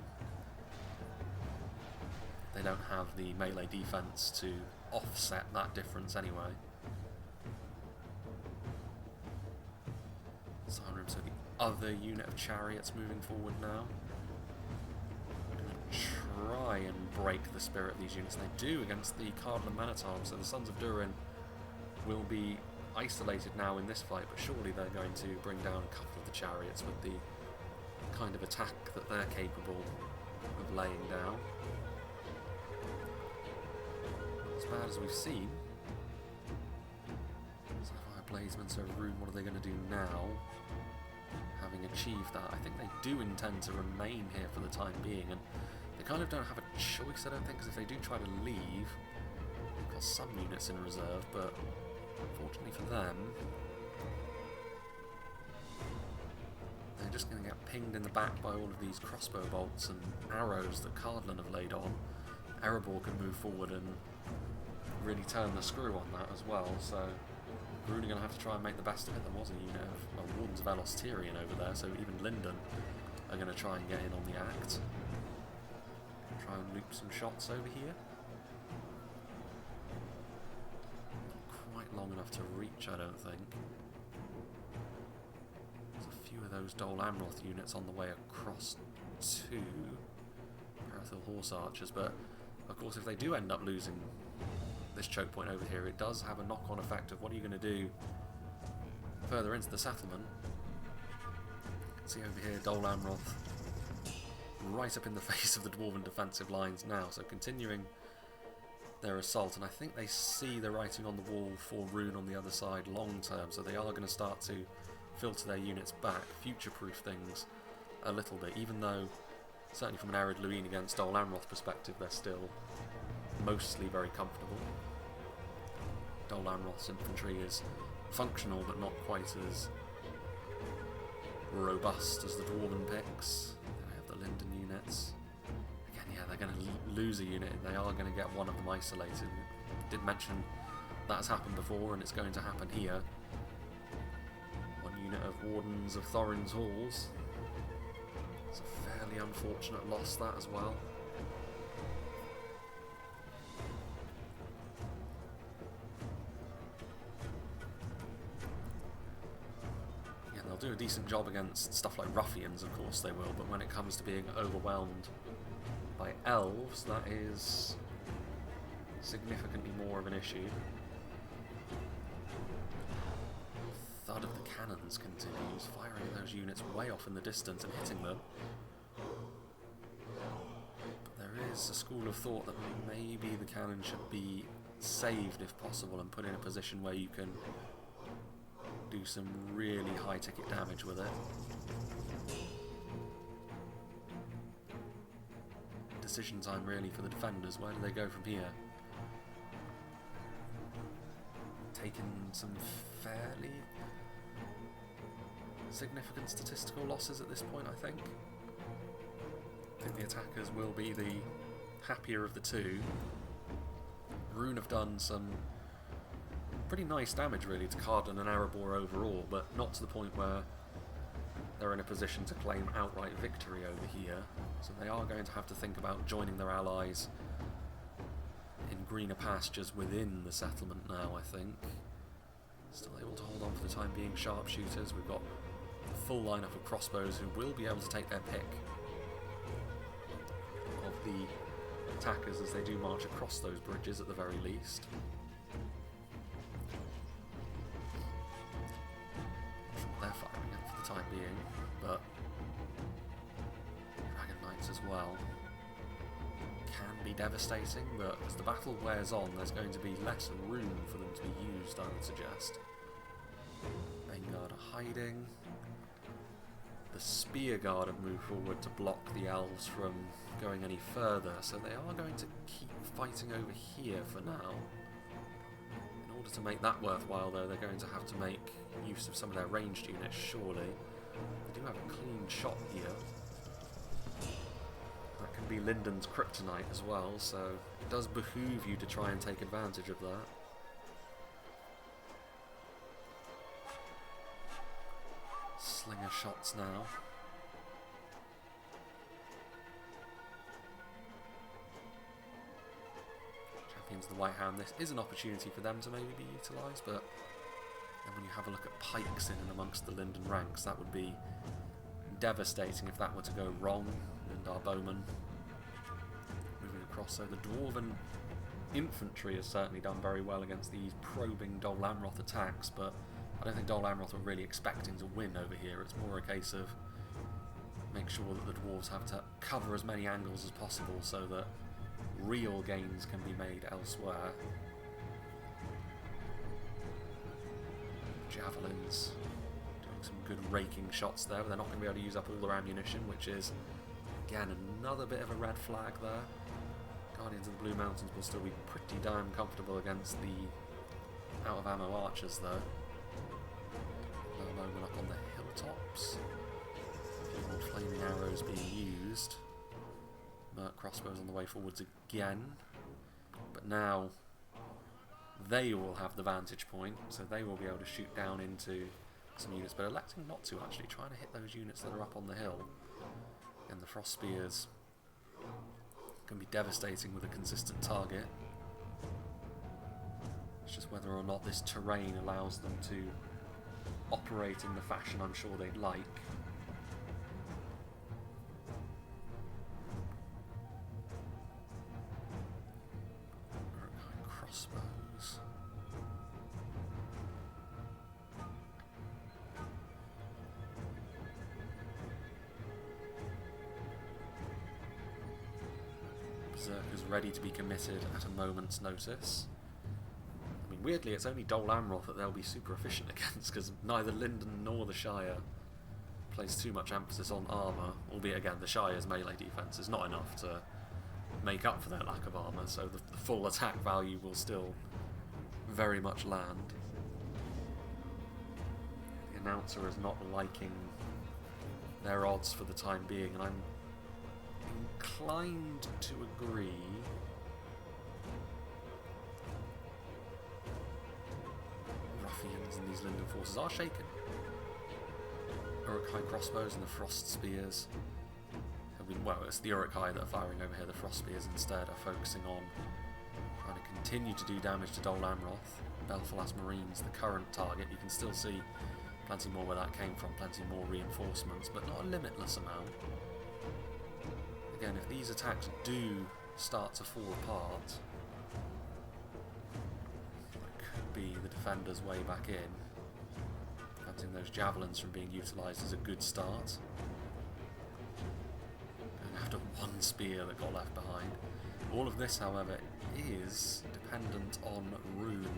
They don't have the melee defense to offset that difference anyway. Siren, so the other unit of chariots moving forward now. Going to try and break the spirit of these units, and they do against the Cardolan Man-at-Arms, so the Sons of Durin will be isolated now in this fight, but surely they're going to bring down a couple of the chariots with the kind of attack that they're capable of laying down. As bad as we've seen. Sapphire Bladesmen, so Rhun, what are they going to do now? Having achieved that, I think they do intend to remain here for the time being, and they kind of don't have a choice, I don't think, because if they do try to leave, they've got some units in reserve, but unfortunately for them, they're just going to get pinged in the back by all of these crossbow bolts and arrows that Cardolan have laid on. Erebor can move forward and really turn the screw on that as well, so Rhun are going to have to try and make the best of it. There was a unit of Wardens of Elos Tyrion over there, so even Lindon are going to try and get in on the act. Try and loop some shots over here. Not quite long enough to reach, I don't think. There's a few of those Dol Amroth units on the way across to Parathil Horse Archers, but of course if they do end up losing this choke point over here, it does have a knock-on effect of what are you going to do further into the settlement. See over here, Dol Amroth right up in the face of the Dwarven defensive lines now, so continuing their assault, and I think they see the writing on the wall for Rhun on the other side long term, so they are going to start to filter their units back, future-proof things a little bit, even though certainly from an Ered luin against Dol Amroth perspective they're still mostly very comfortable. Dol Amroth's infantry is functional but not quite as robust as the Dwarven picks. Then I have the Lindon units. Again, yeah, they're going to lose a unit. They are going to get one of them isolated. I did mention that's happened before and it's going to happen here. One unit of Wardens of Thorin's Halls. It's a fairly unfortunate loss, that as well. Do a decent job against stuff like ruffians, of course they will, but when it comes to being overwhelmed by elves, that is significantly more of an issue. Thud of the cannons continues, firing at those units way off in the distance and hitting them. But there is a school of thought that maybe the cannon should be saved if possible and put in a position where you can do some really high ticket damage with it. Decision time really for the defenders. Where do they go from here? Taken some fairly significant statistical losses at this point, I think. the attackers will be the happier of the two. Rhun have done some pretty nice damage really to Cardolan and Erebor overall, but not to the point where they're in a position to claim outright victory over here. So they are going to have to think about joining their allies in greener pastures within the settlement now, I think. Still able to hold on for the time being, sharpshooters. We've got a full lineup of crossbows who will be able to take their pick of the attackers as they do march across those bridges at the very least. Not sure what they're firing at for the time being, but Dragon Knights as well can be devastating, but as the battle wears on there's going to be less room for them to be used, I would suggest. Isengard are hiding. The Spear Guard have moved forward to block the elves from going any further, so they are going to keep fighting over here for now. In order to make that worthwhile though, they're going to have to make use of some of their ranged units, surely. They do have a clean shot here. That can be Lindon's kryptonite as well, so it does behoove you to try and take advantage of that. Slinger shots now. Champions of the White Hound, this is an opportunity for them to maybe be utilised, but then when you have a look at pikes in and amongst the Lindon ranks, that would be devastating if that were to go wrong. And our bowmen moving across, so the Dwarven infantry has certainly done very well against these probing Dol Amroth attacks, but I don't think Dol Amroth are really expecting to win over here. It's more a case of make sure that the dwarves have to cover as many angles as possible so that real gains can be made elsewhere. Javelins doing some good raking shots there, but they're not going to be able to use up all their ammunition, which is again another bit of a red flag there. Guardians of the Blue Mountains will still be pretty damn comfortable against the out of ammo archers though. Moment up on the hilltops. A few more flaming arrows being used. Merc crossbows on the way forwards again. But now they will have the vantage point, so they will be able to shoot down into some units, but electing not to actually, trying to hit those units that are up on the hill. And the frost spears can be devastating with a consistent target. It's just whether or not this terrain allows them to operate in the fashion I'm sure they'd like. Crossbows. Berserkers ready to be committed at a moment's notice. Weirdly, it's only Dol Amroth that they'll be super efficient against, because neither Lindon nor the Shire place too much emphasis on armour, albeit again the Shire's melee defence is not enough to make up for their lack of armour, so the full attack value will still very much land. The announcer is not liking their odds for the time being, and I'm inclined to agree. And these Lindon forces are shaken. Uruk-hai crossbows and the frost spears have been, well, it's the Uruk-hai that are firing over here. The frost spears instead are focusing on trying to continue to do damage to Dol Amroth. FALAS Marines, the current target. You can still see plenty more where that came from, plenty more reinforcements, but not a limitless amount. Again, if these attacks do start to fall apart, be the defenders' way back in. Preventing those javelins from being utilised is a good start. And after one spear that got left behind. All of this, however, is dependent on Rhun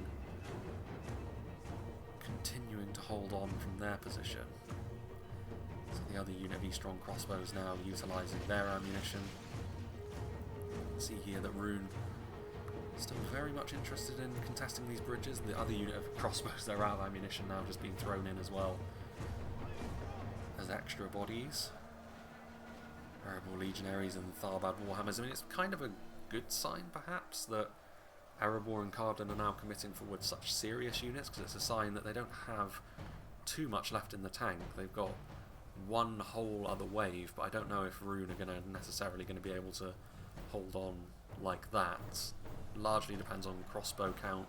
continuing to hold on from their position. So the other unit of E-Strong crossbows now utilising their ammunition. You can see here that Rhun still very much interested in contesting these bridges. The other unit of crossbows, they're out of ammunition now, just being thrown in as well as extra bodies. Erebor Legionaries and Tharbad Warhammers. I mean, it's kind of a good sign, perhaps, that Erebor and Cardolan are now committing forward such serious units, because it's a sign that they don't have too much left in the tank. They've got one whole other wave, but I don't know if Rhun are necessarily going to be able to hold on like that. Largely depends on crossbow count,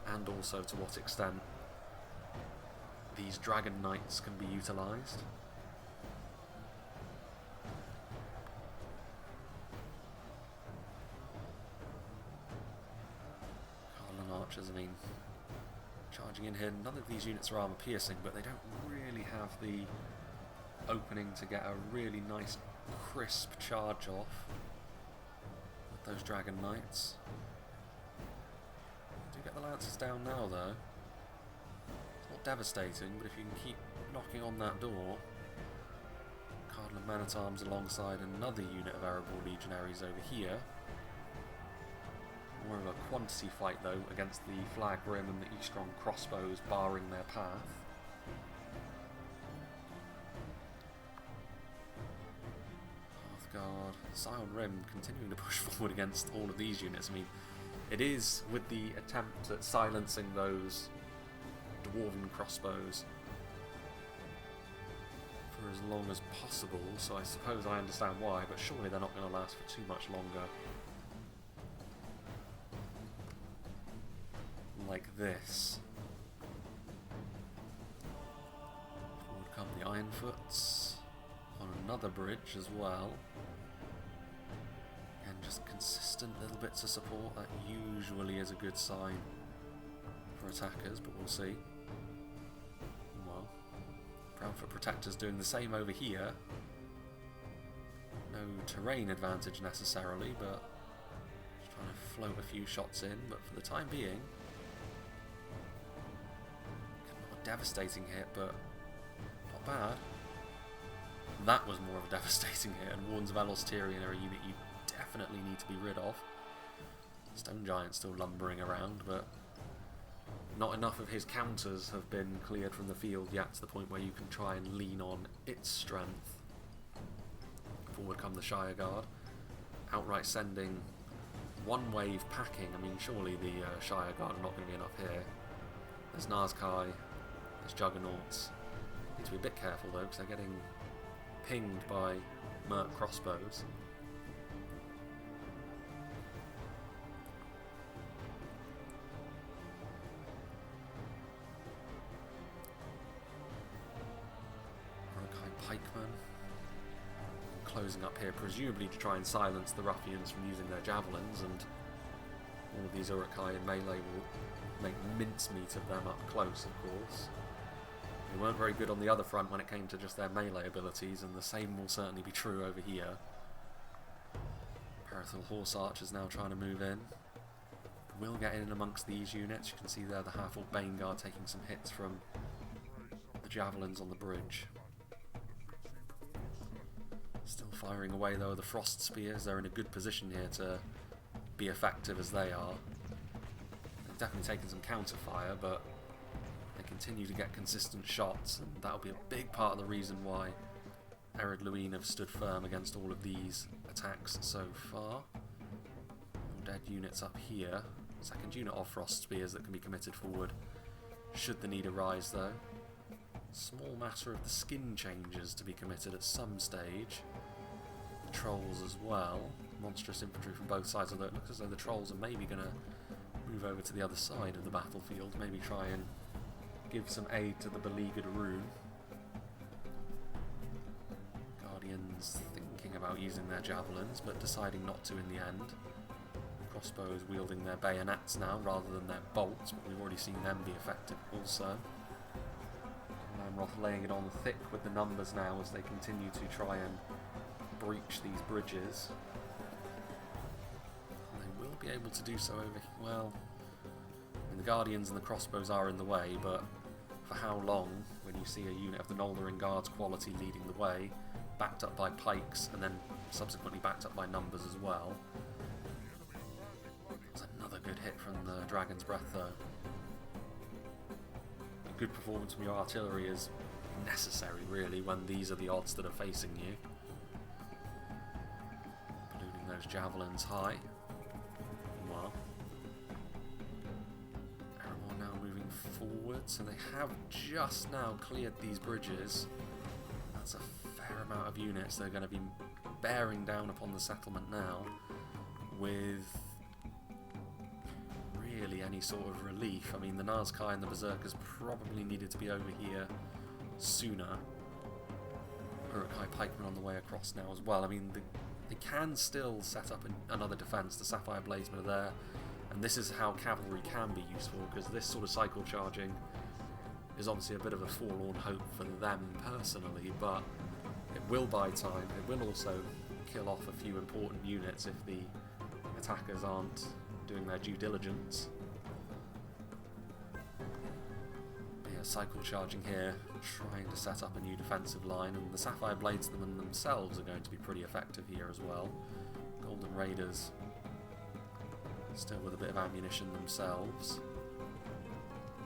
and also to what extent these Dragon Knights can be utilised. Cardolan Archers, I mean, charging in here, none of these units are armour piercing, but they don't really have the opening to get a really nice crisp charge off with those Dragon Knights. Do get the Lancers down now though. It's not devastating, but if you can keep knocking on that door. Cardolan Man-at-Arms alongside another unit of Erebor Legionaries over here. More of a quantity fight though against the Flag Rim and the Eastron crossbows barring their path. Hearthguard, Scion Rim continuing to push forward against all of these units. I mean, it is with the attempt at silencing those Dwarven crossbows for as long as possible, so I suppose I understand why, but surely they're not going to last for too much longer. Like this. Forward come the Ironfoots on another bridge as well. And just consistent little bits of support, that usually is a good sign for attackers, but we'll see. Well, Brownfoot Protectors doing the same over here. No terrain advantage necessarily, but just trying to float a few shots in, but for the time being, not a devastating hit, but not bad. That was more of a devastating hit, and Warns of Elos Tyrian are a unit you definitely need to be rid of. Stone Giant still lumbering around, but not enough of his counters have been cleared from the field yet to the point where you can try and lean on its strength. Forward come the Shire Guard, outright sending one wave packing. I mean, surely the Shire Guard are not going to be enough here. There's Nazkai, there's Juggernauts. Need to be a bit careful though, because they're getting pinged by Merc crossbows. Pikemen closing up here, presumably to try and silence the ruffians from using their javelins, and all of these Uruk-hai in melee will make mincemeat of them up close, of course. They weren't very good on the other front when it came to just their melee abilities, and the same will certainly be true over here. Parathal Horse Archers now trying to move in. Will get in amongst these units. You can see there the half-orc Bane Guard taking some hits from the javelins on the bridge. Still firing away though the Frost Spears. They're in a good position here to be effective as they are. They've definitely taken some counter fire, but they continue to get consistent shots, and that'll be a big part of the reason why Ered Luin have stood firm against all of these attacks so far. No dead units up here. Second unit of Frost Spears that can be committed forward should the need arise though. Small matter of the skin changes to be committed at some stage. The trolls as well. Monstrous infantry from both sides, although it looks as though the trolls are maybe going to move over to the other side of the battlefield, maybe try and give some aid to the beleaguered Rhun. Guardians thinking about using their javelins, but deciding not to in the end. Crossbows wielding their bayonets now rather than their bolts, but we've already seen them be effective also. Amroth laying it on thick with the numbers now as they continue to try and breach these bridges. And they will be able to do so over here. Well, I mean, the Guardians and the crossbows are in the way, but for how long, when you see a unit of the Noldorin Guards quality leading the way, backed up by pikes, and then subsequently backed up by numbers as well. That's another good hit from the Dragon's Breath though. Good performance from your artillery is necessary really when these are the odds that are facing you. those javelins high. Well, Erebor now moving forward, so they have just now cleared these bridges. That's a fair amount of units they're going to be bearing down upon the settlement now, with really any sort of relief. I mean, the Nazkai and the Berserkers probably needed to be over here sooner. Uruk-hai pikemen on the way across now as well. I mean, they can still set up another defence. The Sapphire Bladesmen are there, and this is how cavalry can be useful, because this sort of cycle charging is obviously a bit of a forlorn hope for them personally, but it will buy time. It will also kill off a few important units if the attackers aren't doing their due diligence. But yeah, cycle charging here, trying to set up a new defensive line, and the Sapphire Bladesmen themselves are going to be pretty effective here as well. Golden Raiders still with a bit of ammunition themselves.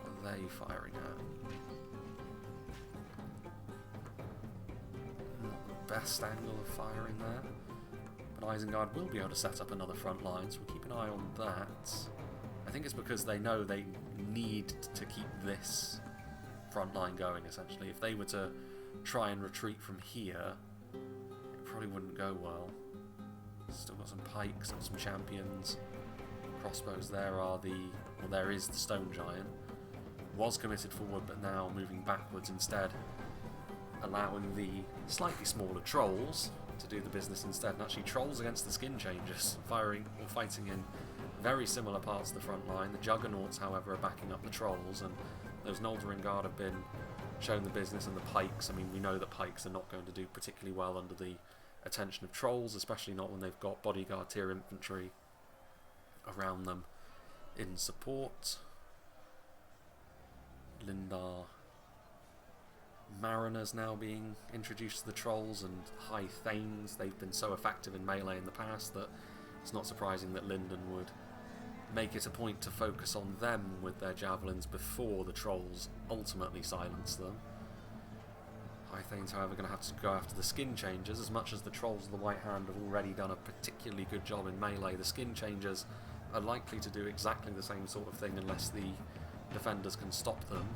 What are they firing at? Not the best angle of firing there. But Isengard will be able to set up another front line, so we'll keep an eye on that. I think it's because they know they need to keep this front line going, essentially. If they were to try and retreat from here, it probably wouldn't go well. Still got some pikes and some champions. Crossbows, there is the Stone Giant. Was committed forward, but now moving backwards instead, allowing the slightly smaller trolls to do the business instead. And actually, trolls against the Skin Changers, fighting in very similar parts of the front line. The Juggernauts, however, are backing up the trolls, and those Noldorin Guard have been shown the business, and the pikes. I mean, we know that pikes are not going to do particularly well under the attention of trolls, especially not when they've got bodyguard tier infantry around them in support. Lindar Mariners now being introduced to the trolls, and High Thanes. They've been so effective in melee in the past that it's not surprising that Lindon would make it a point to focus on them with their javelins before the trolls ultimately silence them. High Thanes, however, going to have to go after the Skin Changers. As much as the trolls of the White Hand have already done a particularly good job in melee, the Skin Changers are likely to do exactly the same sort of thing unless the defenders can stop them.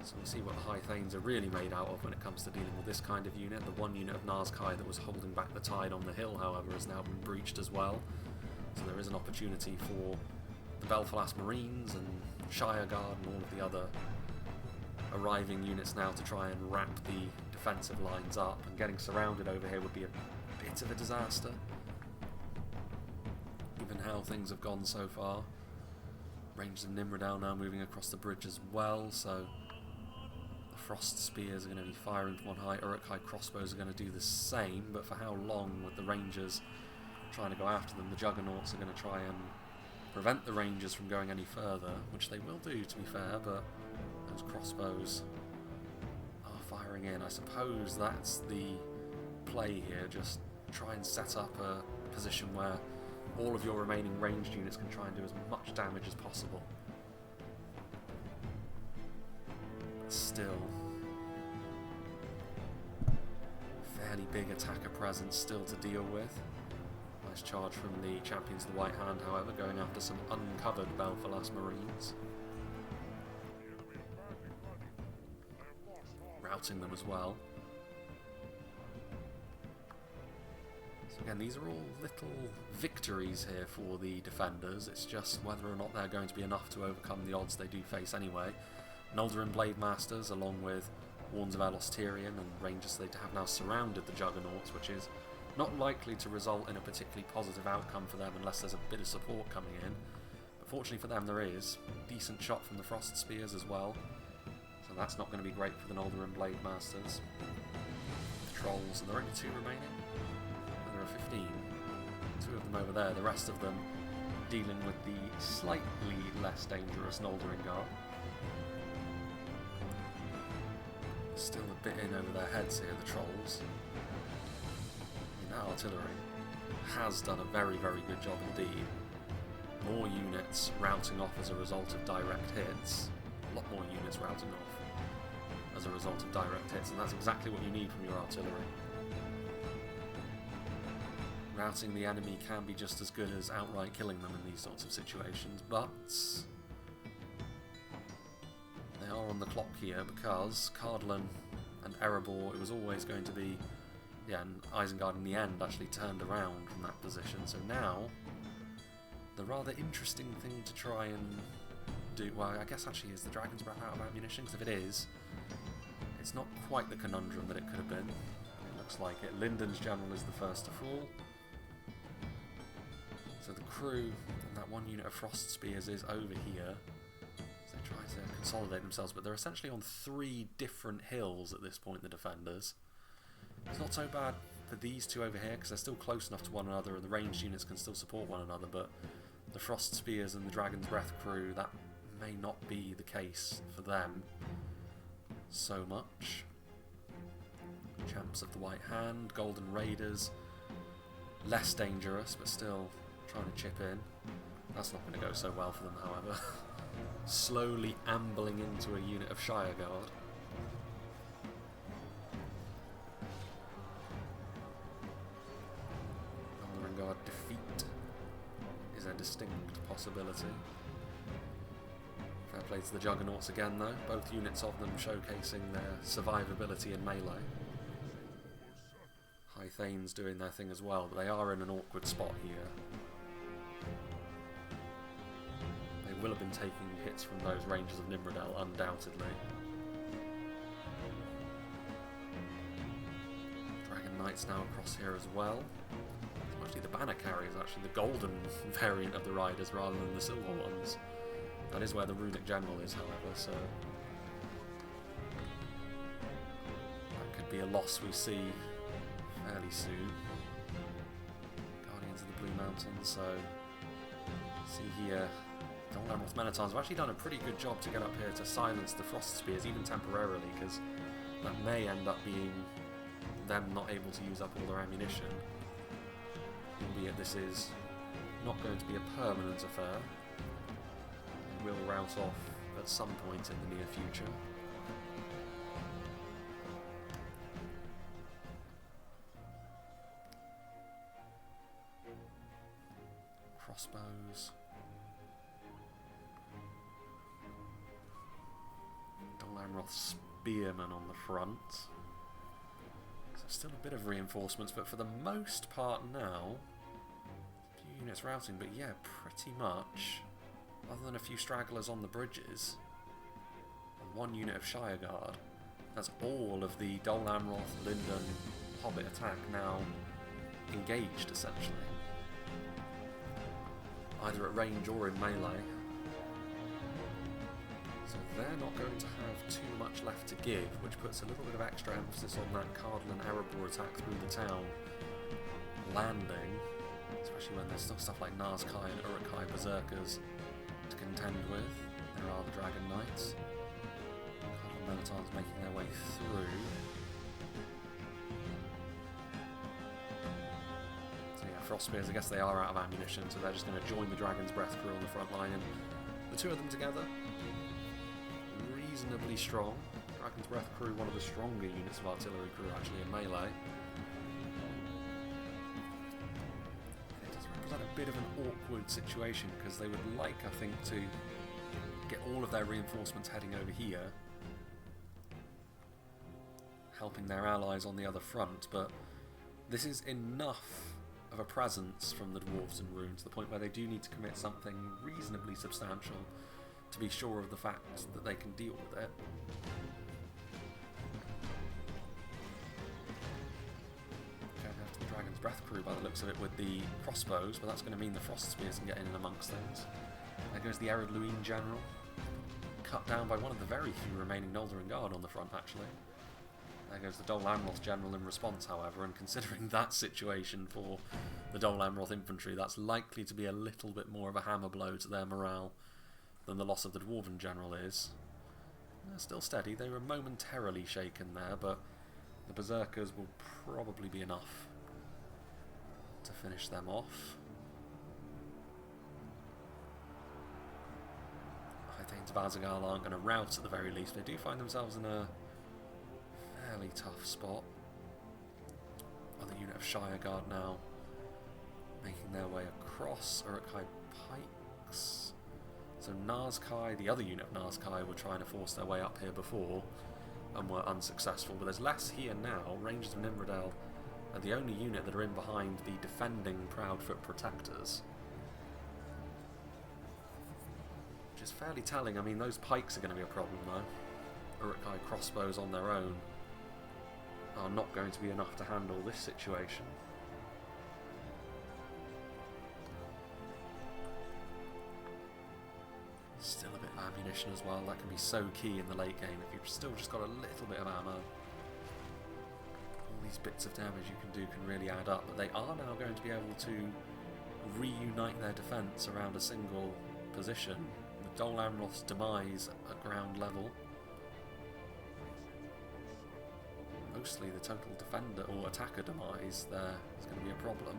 So we'll see what the High Thanes are really made out of when it comes to dealing with this kind of unit. The one unit of Nazkai that was holding back the tide on the hill, however, has now been breached as well. So there is an opportunity for the FALAS Marines and Shire Guard and all of the other arriving units now to try and wrap the defensive lines up, and getting surrounded over here would be a bit of a disaster, given how things have gone so far. Rangers of Nimrodal now moving across the bridge as well, so the Frost Spears are going to be firing from on high. Uruk-hai crossbows are going to do the same, but for how long with the Rangers trying to go after them? The Juggernauts are going to try and prevent the Rangers from going any further, which they will do, to be fair, but those crossbows are firing in. I suppose that's the play here, just try and set up a position where all of your remaining ranged units can try and do as much damage as possible. Still, fairly big attacker presence still to deal with. Nice charge from the Champions of the White Hand, however, going after some uncovered FALAS Marines. Routing them as well. So again, these are all little victories here for the defenders. It's just whether or not they're going to be enough to overcome the odds they do face anyway. Noldorin Blade Masters, along with Warns of Elos Tyrion and Rangers, they have now surrounded the Juggernauts, which is not likely to result in a particularly positive outcome for them unless there's a bit of support coming in. But fortunately for them, there is. Decent shot from the Frost Spears as well. So that's not going to be great for the Noldorin Blade Masters. The Trolls, and there are only 2 remaining. And there are 15. 2 of them over there, the rest of them dealing with the slightly less dangerous Noldorin Guard. Still a bit in over their heads here, the Trolls. That artillery has done a very, very good job indeed. More units routing off as a result of direct hits. A lot more units routing off as a result of direct hits, and that's exactly what you need from your artillery. routing the enemy can be just as good as outright killing them in these sorts of situations, but they are on the clock here because Cardolan and Erebor, it was always going to be, yeah, and Isengard in the end actually turned around from that position, so now the rather interesting thing to try and do, well, I guess actually is the Dragon's Breath out of ammunition, because if it is, it's not quite the conundrum that it could have been. It looks like it. Lindon's general is the first to fall. So the crew and that one unit of Frost Spears is over here. So they try to consolidate themselves, but they're essentially on 3 different hills at this point, the defenders. It's not so bad for these two over here, because they're still close enough to one another and the ranged units can still support one another, but the Frost Spears and the Dragon's Breath crew, that may not be the case for them so much. Champs of the White Hand, Golden Raiders, less dangerous, but still trying to chip in. That's not going to go so well for them, however. Slowly ambling into a unit of Shire Guard. Guard defeat is a distinct possibility. Fair play to the Juggernauts again though, both units of them showcasing their survivability in melee. High Thanes doing their thing as well, but they are in an awkward spot here. They will have been taking hits from those Rangers of Nimrodel, undoubtedly. Dragon Knights now across here as well. Actually, the banner carrier is actually the golden variant of the riders rather than the silver ones. That is where the runic general is, however, so that could be a loss we see fairly soon. Guardians of the Blue Mountains, so see here, Amroth Menatons have actually done a pretty good job to get up here to silence the Frost Spears, even temporarily, because that may end up being them not able to use up all their ammunition. Albeit this is not going to be a permanent affair. It will rout off at some point in the near future. Crossbows. Amroth Spearmen on the front. So still a bit of reinforcements, but for the most part now, few units routing, but yeah, pretty much, other than a few stragglers on the bridges, and one unit of Shire Guard, that's all of the Dol Amroth, Lindon, Hobbit attack now engaged, essentially. Either at range or in melee. So they're not going to have too much left to give, which puts a little bit of extra emphasis on that Cardolan Erebor attack through the town landing, especially when there's still stuff like Nazkai and Uruk-hai Berserkers to contend with. There are the Dragon Knights. Cardolan Menatons making their way through. So yeah, Frost Spears, I guess they are out of ammunition, so they're just going to join the Dragon's Breath crew on the front line, and the two of them together, reasonably strong. Dragon's Breath crew, one of the stronger units of artillery crew actually in melee. It does represent a bit of an awkward situation because they would like, I think, to get all of their reinforcements heading over here, helping their allies on the other front, but this is enough of a presence from the dwarves and Rhun to the point where they do need to commit something reasonably substantial to be sure of the fact that they can deal with it. Going after the Dragon's Breath crew by the looks of it with the crossbows, but that's going to mean the Frost Spears can get in and amongst things. There goes the Ered Luin general, cut down by one of the very few remaining Noldorin Guard on the front, actually. There goes the Dol Amroth general in response, however, and considering that situation for the Dol Amroth infantry, that's likely to be a little bit more of a hammer blow to their morale than the loss of the Dwarven general is. They're still steady, they were momentarily shaken there, but the Berserkers will probably be enough to finish them off. High Thanes of Isengard aren't going to rout at the very least. They do find themselves in a fairly tough spot. Other unit of Shire Guard now making their way across. Uruk-hai pikes. So Nazkai, the other unit of Nazkai, were trying to force their way up here before and were unsuccessful, but there's less here now. Rangers of Nimrodel are the only unit that are in behind the defending Proudfoot Protectors. Which is fairly telling. I mean, those pikes are going to be a problem though. Uruk-hai crossbows on their own are not going to be enough to handle this situation. Still a bit of ammunition as well. That can be so key in the late game if you've still just got a little bit of ammo. All these bits of damage you can do can really add up, but they are now going to be able to reunite their defence around a single position. With Dol Amroth's demise at ground level, mostly the total defender or attacker demise there is going to be a problem.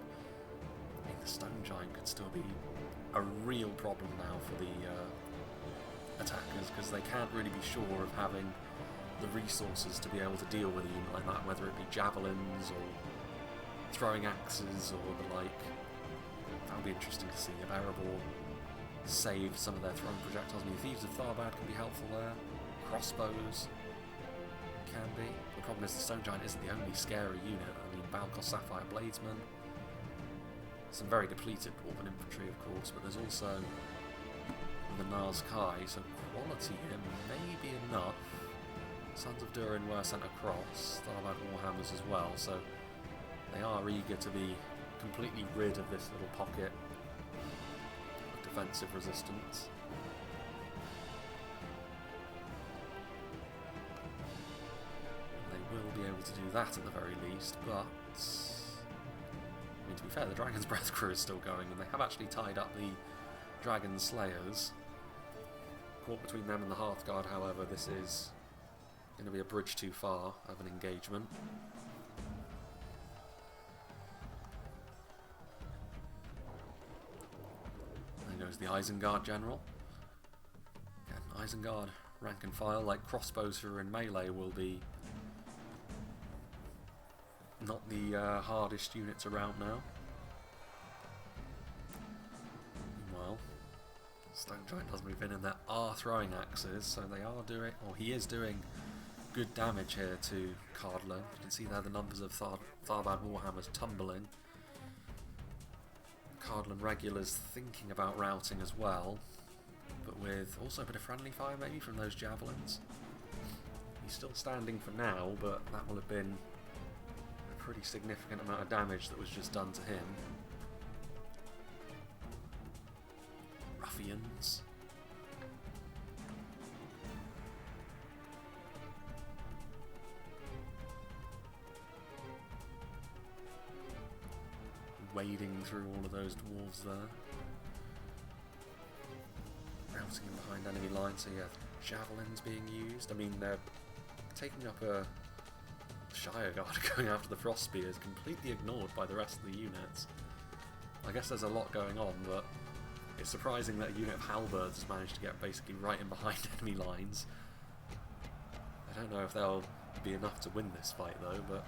I mean, the Stone Giant could still be a real problem now for the attackers, because they can't really be sure of having the resources to be able to deal with a unit like that, whether it be javelins or throwing axes or the like. That would be interesting to see if Erebor save some of their thrown projectiles. I mean, Thieves of Tharbad can be helpful there. Crossbows can be. The problem is the Stone Giant isn't the only scary unit. I mean, Balkos Sapphire Bladesmen, some very depleted Dwarven infantry, of course, but there's also the Nazkai, so quality here may be enough. Sons of Durin were sent across, Tharbad Warhammers as well, so they are eager to be completely rid of this little pocket of defensive resistance. They will be able to do that at the very least, but I mean, to be fair, the Dragon's Breath crew is still going, and they have actually tied up the Dragon Slayers. Caught between them and the Hearthguard, however, this is going to be a bridge too far of an engagement. There goes the Isengard general. Again, Isengard, rank and file, like crossbows who are in melee, will be not the hardest units around now. Meanwhile, Stone Giant does move in, and there are throwing axes, so they are doing, or he is doing, good damage here to Cardolan. You can see there the numbers of Tharbad Warhammers tumbling. Cardolan regulars thinking about routing as well, but with also a bit of friendly fire maybe from those javelins. He's still standing for now, but that will have been a pretty significant amount of damage that was just done to him. Ruffians. Wading through all of those dwarves there. Routing in behind enemy lines, so yeah, javelins being used. I mean, they're taking up a Shire Guard going after the Frost Spears, completely ignored by the rest of the units. I guess there's a lot going on, but it's surprising that a unit of Halberds has managed to get basically right in behind enemy lines. I don't know if they'll be enough to win this fight though, but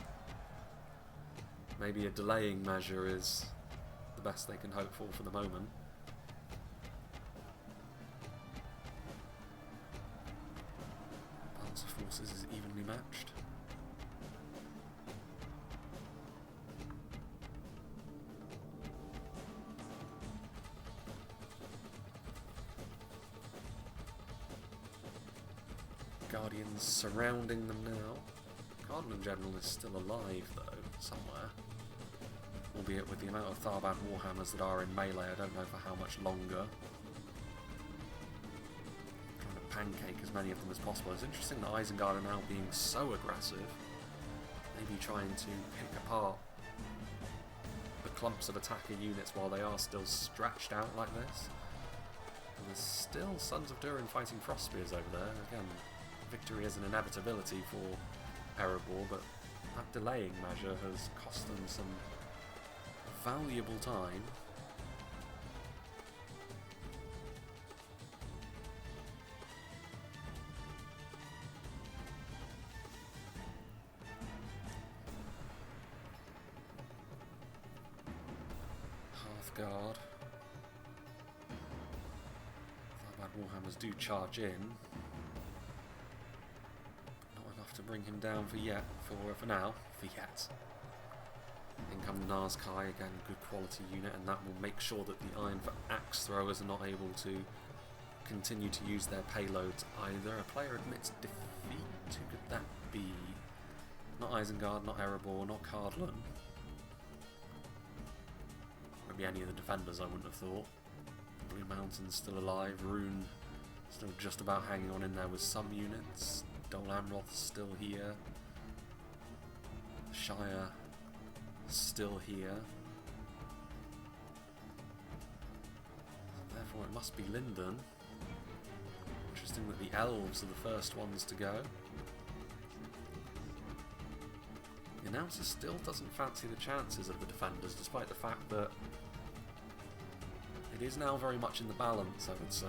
maybe a delaying measure is the best they can hope for the moment. Balance of forces is evenly matched. Guardians surrounding them now. Cardolan General is still alive though, somewhere. Albeit with the amount of Tharbad Warhammers that are in melee, I don't know for how much longer. Trying to pancake as many of them as possible. It's interesting that Isengard are now being so aggressive. Maybe trying to pick apart the clumps of attacker units while they are still stretched out like this. And there's still Sons of Durin fighting Frost Spears over there. Again, victory is an inevitability for Erebor, but that delaying measure has cost them some valuable time. Hearthguard. Tharbad Warhammers do charge in. Not enough to bring him down for now. For yet. In come Nazkai, again, good quality unit, and that will make sure that the Iron for Axe Throwers are not able to continue to use their payloads either. A player admits defeat. Who could that be? Not Isengard, not Erebor, not Cardolan. Maybe any of the defenders, I wouldn't have thought. Blue Mountain's still alive. Rhun still just about hanging on in there with some units. Amroth's still here. Shire still here. So therefore it must be Lindon. Interesting that the elves are the first ones to go. The announcer still doesn't fancy the chances of the defenders, despite the fact that it is now very much in the balance, I would say.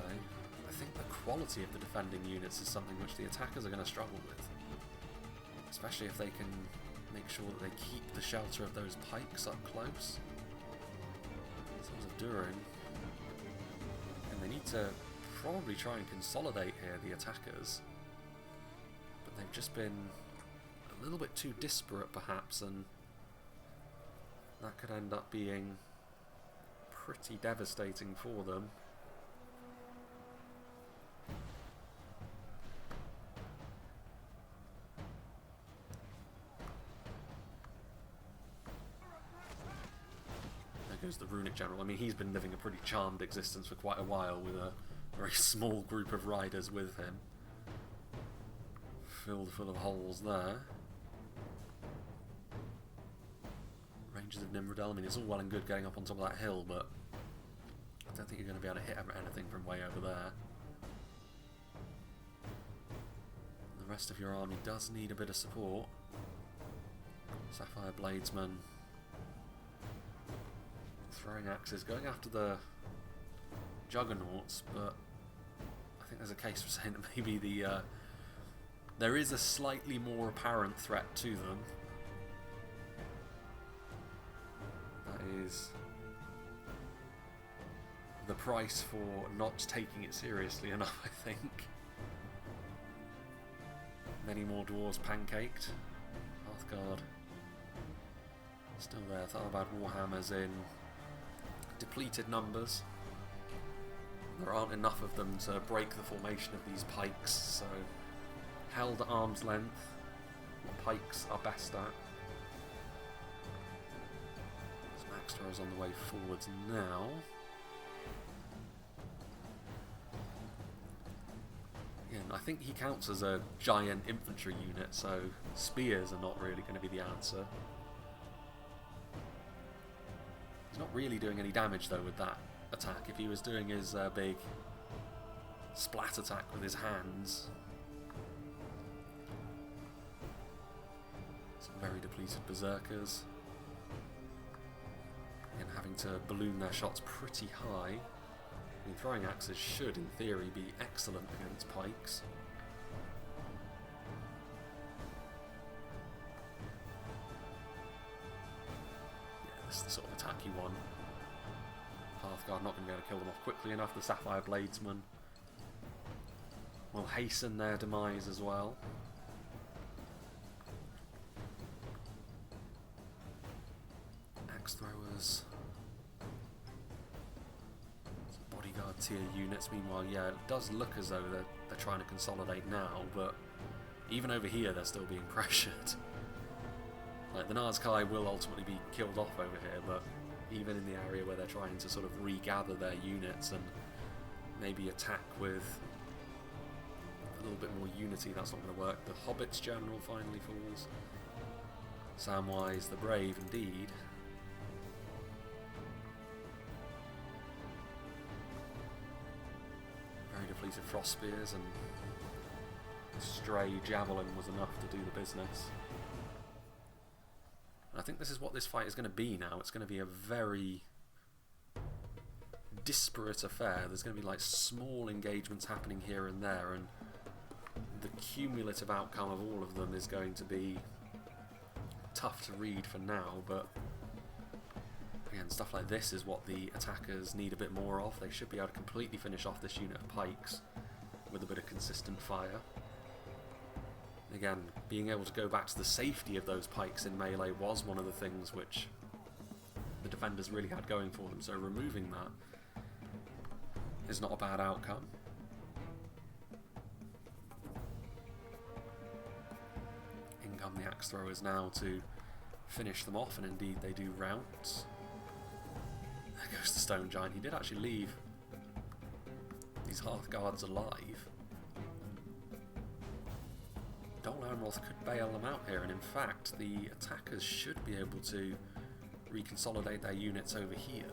I think the quality of the defending units is something which the attackers are going to struggle with. Especially if they can make sure that they keep the shelter of those pikes up close. Sons of Durin. And they need to probably try and consolidate here, the attackers. But they've just been a little bit too disparate, perhaps, and that could end up being pretty devastating for them. The Runic General. I mean, he's been living a pretty charmed existence for quite a while with a very small group of riders with him. Filled full of holes there. Rangers of Nimrodel. I mean, it's all well and good going up on top of that hill, but I don't think you're going to be able to hit anything from way over there. The rest of your army does need a bit of support. Sapphire Bladesman throwing axes, going after the Juggernauts, but I think there's a case for saying that maybe there is a slightly more apparent threat to them. That is the price for not taking it seriously enough, I think. Many more dwarves pancaked. Hearthguard still there. Tharbad Warhammers in depleted numbers. There aren't enough of them to break the formation of these pikes, so held at arm's length. What pikes are best at. Some axe throwers on the way forwards now. Again, I think he counts as a giant infantry unit, so spears are not really going to be the answer. He's not really doing any damage though with that attack. If he was doing his big splat attack with his hands. Some very depleted berserkers. And having to balloon their shots pretty high. I mean, throwing axes should, in theory, be excellent against pikes. This is the sort of attack you want. Hearthguard not going to be able to kill them off quickly enough. The Sapphire Bladesman will hasten their demise as well. Axe throwers. Some bodyguard tier units. Meanwhile, yeah, it does look as though they're trying to consolidate now, but even over here they're still being pressured. Like, the Nazkai will ultimately be killed off over here, but even in the area where they're trying to sort of regather their units and maybe attack with a little bit more unity, that's not going to work. The Hobbit's General finally falls. Samwise the Brave, indeed. Very depleted Frost Spears, and stray Javelin was enough to do the business. I think this is what this fight is going to be now. It's going to be a very disparate affair. There's going to be like small engagements happening here and there, and the cumulative outcome of all of them is going to be tough to read for now, but Again, stuff like this is what the attackers need a bit more of. They should be able to completely finish off this unit of pikes with a bit of consistent fire. Again, being able to go back to the safety of those pikes in melee was one of the things which the defenders really had going for them, so removing that is not a bad outcome. In come the axe throwers now to finish them off, and indeed they do rout. There goes the stone giant. He did actually leave these Hearth Guards alive. Dol Amroth could bail them out here, and in fact the attackers should be able to reconsolidate their units over here.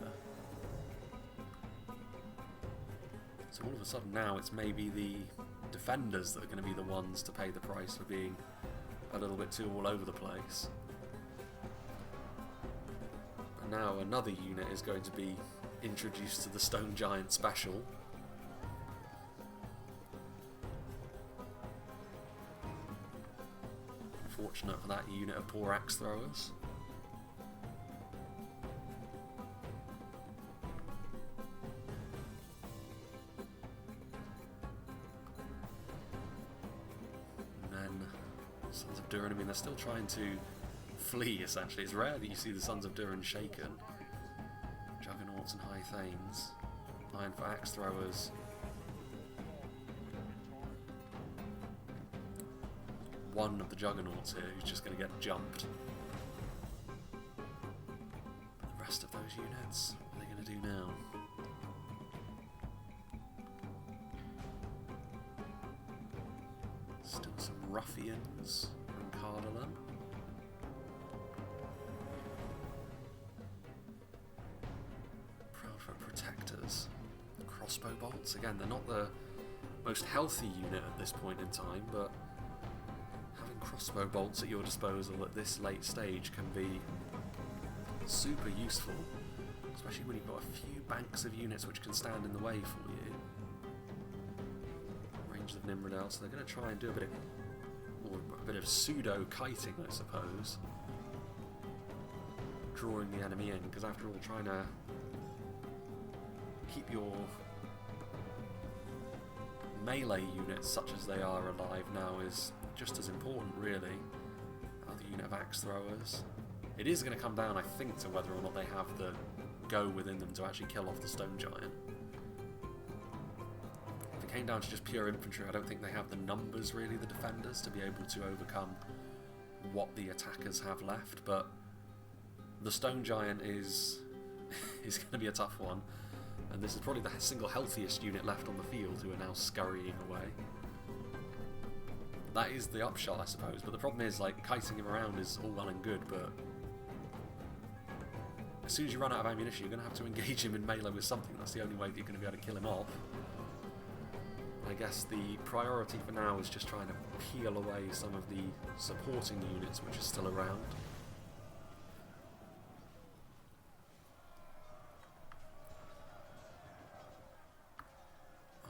So all of a sudden now it's maybe the defenders that are going to be the ones to pay the price for being a little bit too all over the place. And now another unit is going to be introduced to the Stone Giant special. Unfortunate for that unit of poor axe throwers. Sons of Durin, I mean, they're still trying to flee, essentially. It's rare that you see the Sons of Durin shaken. Juggernauts and High Thanes. Iron for axe throwers. One of the Juggernauts here who's just going to get jumped. But the rest of those units, what are they going to do now? Still some ruffians from Cardolan. Proudfoot protectors. Crossbow bolts. Again, they're not the most healthy unit at this point in time, but having crossbow bolts at your disposal at this late stage can be super useful, especially when you've got a few banks of units which can stand in the way for you. Of Nimrodel, so they're going to try and do a bit of pseudo kiting, I suppose, drawing the enemy in, because after all, trying to keep your melee units, such as they are, alive now is just as important, really. Another unit of axe throwers. It is going to come down, I think, to whether or not they have the go within them to actually kill off the Stone Giant. Came down to just pure infantry, I don't think they have the numbers, really, the defenders, to be able to overcome what the attackers have left, but the Stone Giant is going to be a tough one, and this is probably the single healthiest unit left on the field who are now scurrying away. That is the upshot, I suppose, but the problem is, like, kiting him around is all well and good, but as soon as you run out of ammunition, you're going to have to engage him in melee with something. That's the only way that you're going to be able to kill him off. I guess the priority for now is just trying to peel away some of the supporting units which are still around.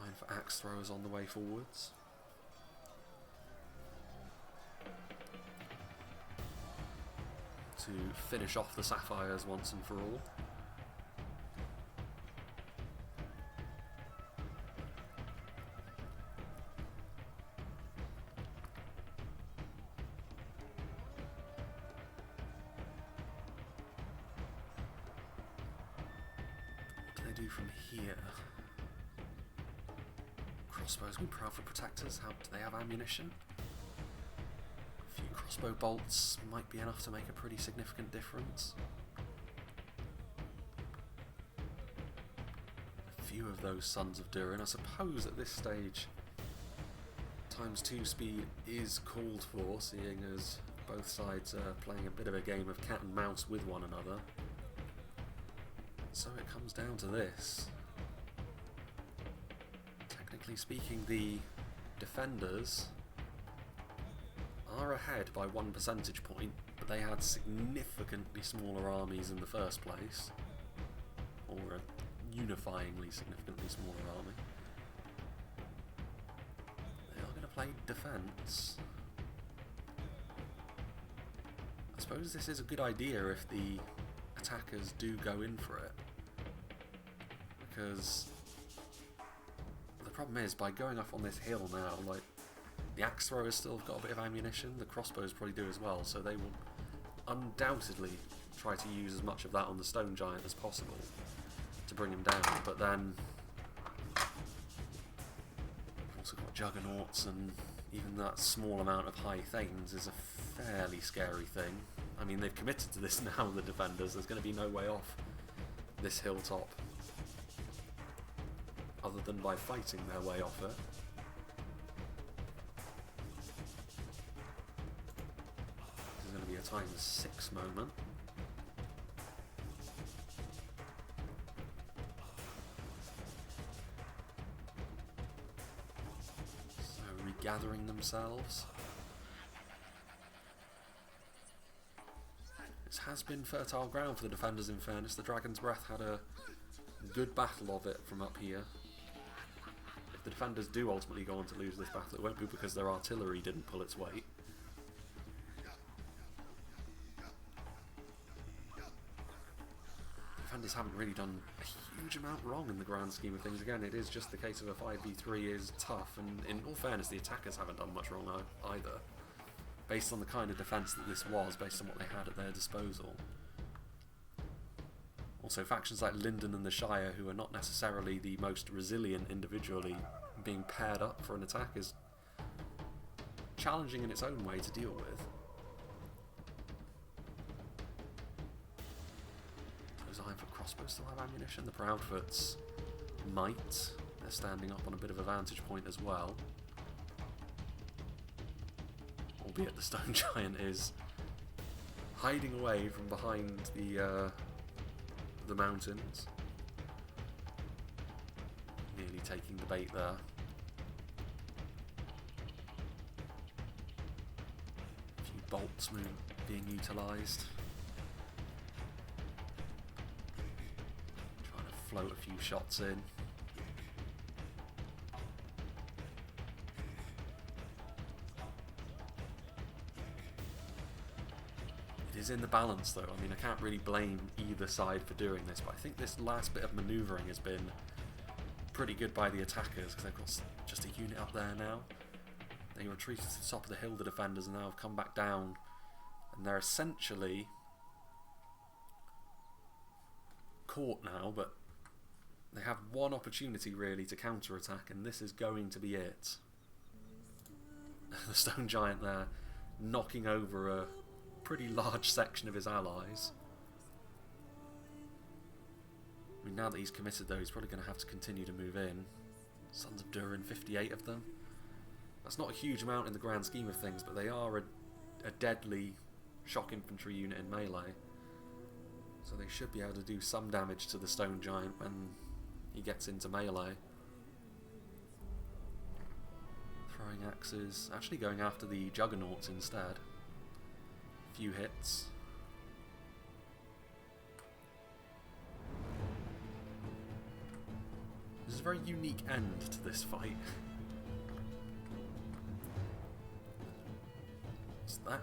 Iron for axe throwers on the way forwards. To finish off the sapphires once and for all. Do from here. Crossbows with Proudfoot protectors. How do they have ammunition? A few crossbow bolts might be enough to make a pretty significant difference. A few of those Sons of Durin. I suppose at this stage ×2 speed is called for, seeing as both sides are playing a bit of a game of cat and mouse with one another. So it comes down to this. Technically speaking, the defenders are ahead by 1 percentage point, but they had significantly smaller armies in the first place, or a unifyingly significantly smaller army. They are going to play defence. I suppose this is a good idea if the attackers do go in for it. Because the problem is, by going off on this hill now, like, the axe throwers still have got a bit of ammunition, the crossbows probably do as well, so they will undoubtedly try to use as much of that on the stone giant as possible to bring him down. But then we've also got juggernauts, and even that small amount of high thanes is a fairly scary thing. I mean, they've committed to this now, the defenders. There's going to be no way off this hilltop other than by fighting their way off it. This is going to be a ×6 moment. So, regathering themselves. This has been fertile ground for the defenders, in fairness. The Dragon's Breath had a good battle of it from up here. If the defenders do ultimately go on to lose this battle, it won't be because their artillery didn't pull its weight. The defenders haven't really done a huge amount wrong in the grand scheme of things. Again, it is just the case of a 5v3 is tough, and in all fairness, the attackers haven't done much wrong either, based on the kind of defence that this was, based on what they had at their disposal. Also, factions like Lindon and the Shire, who are not necessarily the most resilient individually, being paired up for an attack is challenging in its own way to deal with. Those Ironfoot crossbows still have ammunition. The Proudfoots might. They're standing up on a bit of a vantage point as well. Albeit the stone giant is hiding away from behind the mountains. Nearly taking the bait there. A few bolts being utilised. Trying to float a few shots in. Is in the balance though. I mean, I can't really blame either side for doing this, but I think this last bit of manoeuvring has been pretty good by the attackers, because they've got just a unit up there now. They retreated to the top of the hill, the defenders, and now have come back down, and they're essentially caught now, but they have one opportunity really to counter-attack, and this is going to be it. The stone giant there knocking over a pretty large section of his allies. I mean, now that he's committed though, he's probably going to have to continue to move in. Sons of Durin, 58 of them. That's not a huge amount in the grand scheme of things, but they are a deadly shock infantry unit in melee. So they should be able to do some damage to the stone giant when he gets into melee. Throwing axes, actually going after the juggernauts instead. Few hits. There's a very unique end to this fight. What's that?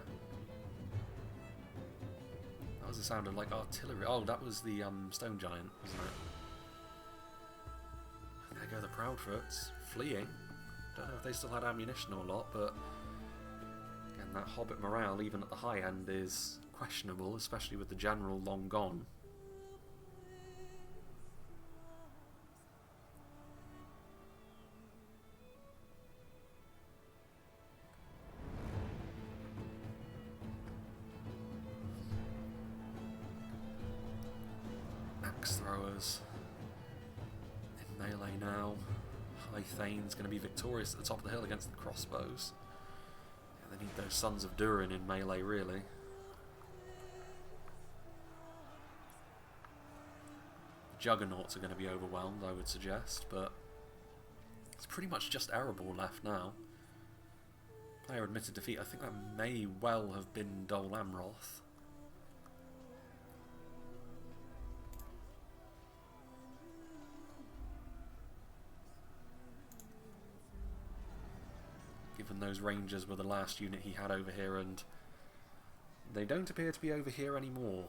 That was the sound of like artillery. Oh, that was the stone giant, wasn't it? And there go the Proudfoots, fleeing. Don't know if they still had ammunition or not, but that Hobbit morale, even at the high end, is questionable, especially with the general long gone. Axe throwers in melee now. High Thane's going to be victorious at the top of the hill against the crossbows. They need those Sons of Durin in melee, really. The Juggernauts are going to be overwhelmed, I would suggest, but it's pretty much just Erebor left now. Player admitted defeat. I think that may well have been Dol Amroth. Given those Rangers were the last unit he had over here, and they don't appear to be over here anymore.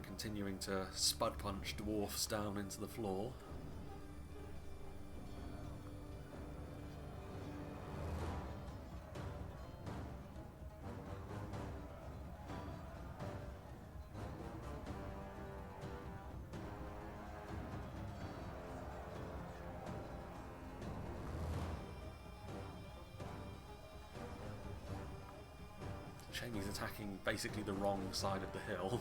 continuing to spud punch dwarfs down into the floor. Shame he's attacking basically the wrong side of the hill.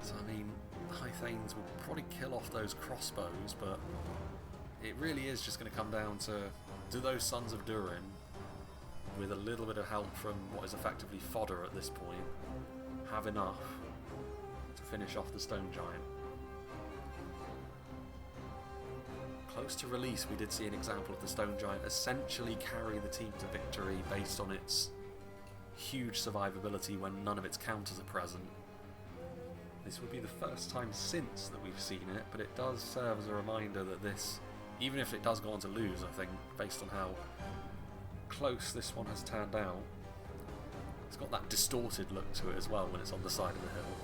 So I mean, High Thanes will probably kill off those crossbows, but it really is just going to come down to, do those Sons of Durin, with a little bit of help from what is effectively fodder at this point, have enough to finish off the Stone Giant? Close to release, we did see an example of the Stone Giant essentially carry the team to victory based on its huge survivability when none of its counters are present. This would be the first time since that we've seen it, but it does serve as a reminder that this, even if it does go on to lose, I think, based on how close this one has turned out, it's got that distorted look to it as well when it's on the side of the hill.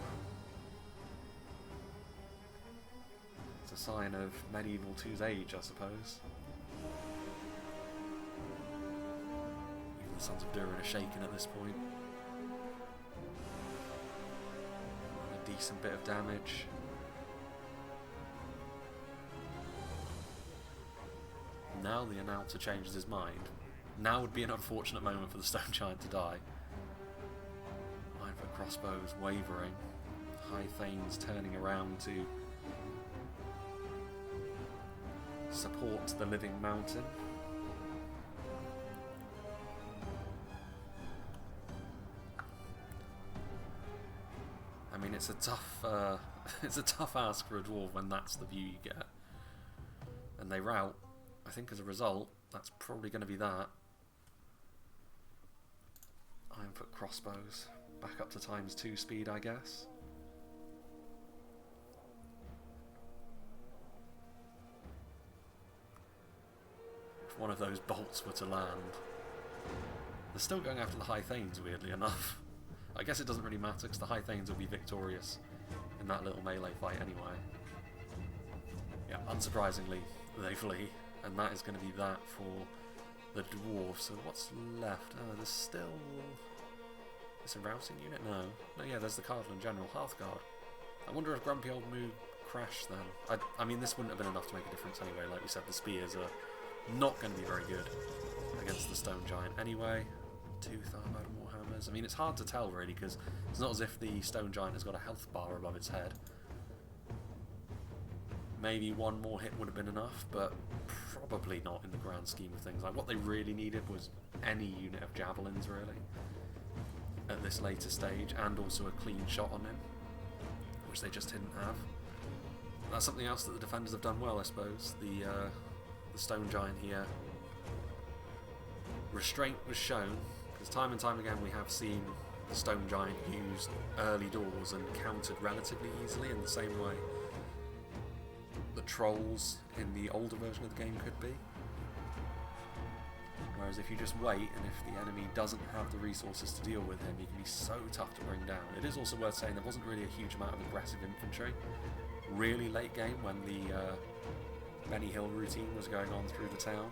It's a sign of Medieval 2's age, I suppose. The Sons of Durin are shaken at this point. A decent bit of damage. Now the announcer changes his mind. Now would be an unfortunate moment for the Stone Giant to die. 9-foot crossbows wavering. High Thanes turning around to support the living mountain. I mean, it's a tough, it's a tough ask for a dwarf when that's the view you get. And they rout. I think as a result, that's probably going to be that. 9-foot crossbows, back up to ×2 speed, I guess. If one of those bolts were to land, they're still going after the High Thanes, weirdly enough. I guess it doesn't really matter because the High Thanes will be victorious in that little melee fight anyway. Yeah, unsurprisingly, they flee, and that is going to be that for the dwarves. So what's left? Oh, there's still... Is a routing unit? No. No, yeah, there's the Cardolan General, Hearthguard. I wonder if Grumpy Old Moo crashed then. I mean, this wouldn't have been enough to make a difference anyway. Like we said, the spears are not going to be very good against the Stone Giant anyway. 2 Tharmad Warhammers. I mean, it's hard to tell really because it's not as if the Stone Giant has got a health bar above its head. Maybe one more hit would have been enough, but probably not in the grand scheme of things. Like, what they really needed was any unit of javelins really at this later stage, and also a clean shot on him, which they just didn't have. That's something else that the defenders have done well, I suppose. The Stone Giant here. Restraint was shown, because time and time again we have seen the Stone Giant used early doors and countered relatively easily in the same way the trolls in the older version of the game could be. Whereas if you just wait, and if the enemy doesn't have the resources to deal with him, he can be so tough to bring down. It is also worth saying there wasn't really a huge amount of aggressive infantry really late game when the Benny Hill routine was going on through the town.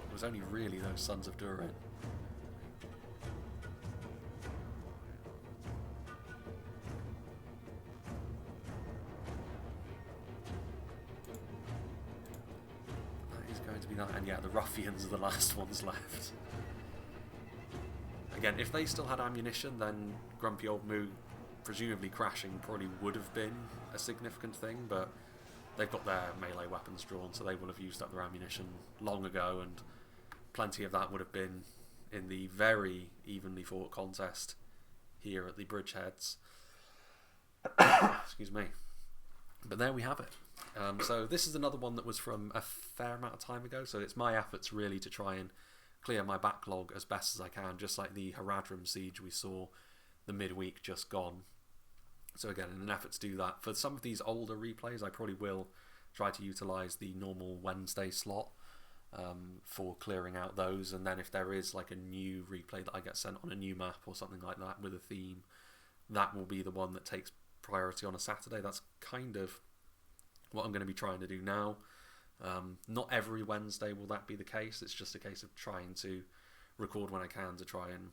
It was only really those Sons of Durin. And yeah, the ruffians are the last ones left. Again, if they still had ammunition, then Grumpy Old Moo presumably crashing probably would have been a significant thing, but they've got their melee weapons drawn, so they will have used up their ammunition long ago, and plenty of that would have been in the very evenly fought contest here at the bridgeheads. Excuse me. But there we have it. So this is another one that was from a fair amount of time ago, so it's my efforts really to try and clear my backlog as best as I can, just like the Haradrim siege we saw the midweek just gone. So again, in an effort to do that, for some of these older replays I probably will try to utilise the normal Wednesday slot for clearing out those, and then if there is like a new replay that I get sent on a new map or something like that with a theme, that will be the one that takes priority on a Saturday. That's kind of what I'm going to be trying to do now. Not every Wednesday will that be the case. It's just a case of trying to record when I can to try and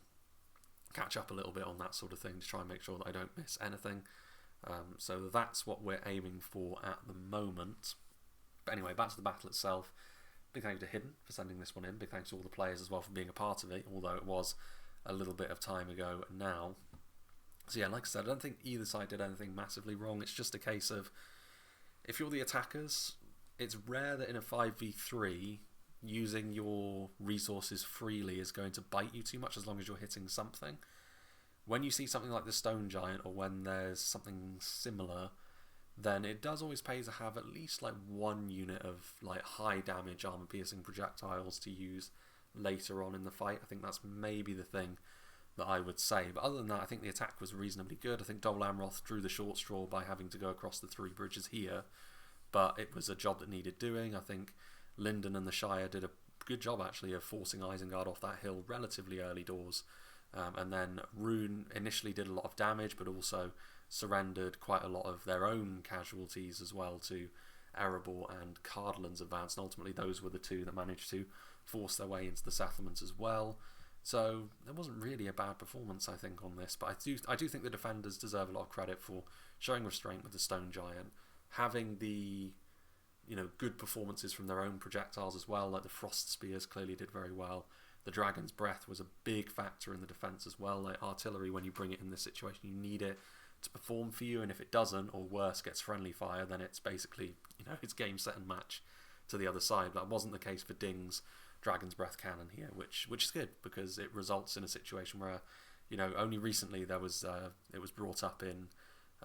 catch up a little bit on that sort of thing, to try and make sure that I don't miss anything. So that's what we're aiming for at the moment. But anyway, back to the battle itself. Big thank you to Hidden for sending this one in. Big thanks to all the players as well for being a part of it, although it was a little bit of time ago now. So yeah, like I said, I don't think either side did anything massively wrong. It's just a case of, if you're the attackers, it's rare that in a 5v3 using your resources freely is going to bite you too much, as long as you're hitting something. When you see something like the Stone Giant, or when there's something similar, then it does always pay to have at least like one unit of like high damage armor piercing projectiles to use later on in the fight. I think that's maybe the thing that I would say. But other than that, I think the attack was reasonably good. I think Double Amroth drew the short straw by having to go across the 3 bridges here, but it was a job that needed doing. I think Lindon and the Shire did a good job actually of forcing Isengard off that hill relatively early doors. And then Rhun initially did a lot of damage, but also surrendered quite a lot of their own casualties as well to Erebor and Cardolan's advance, and ultimately those were the 2 that managed to force their way into the settlements as well. So there wasn't really a bad performance, I think, on this, but I do think the defenders deserve a lot of credit for showing restraint with the Stone Giant, having the good performances from their own projectiles as well. Like the Frost Spears clearly did very well. The Dragon's Breath was a big factor in the defense as well. Like artillery, when you bring it in this situation, you need it to perform for you, and if it doesn't, or worse, gets friendly fire, then it's basically, it's game, set and match to the other side. That wasn't the case for Ding's Dragon's Breath cannon here, which is good, because it results in a situation where, only recently it was brought up in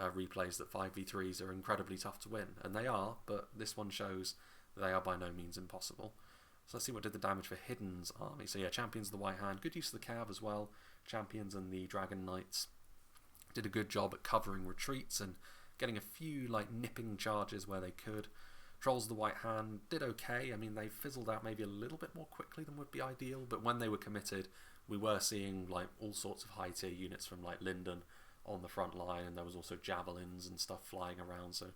replays that 5v3s are incredibly tough to win, and they are, but this one shows they are by no means impossible. So let's see what did the damage for Hidden's army. So yeah, Champions of the White Hand, good use of the Cav as well. Champions and the Dragon Knights did a good job at covering retreats and getting a few nipping charges where they could. Trolls of the White Hand did okay. I mean, they fizzled out maybe a little bit more quickly than would be ideal, but when they were committed, we were seeing all sorts of high tier units from Lindon on the front line, and there was also javelins and stuff flying around, so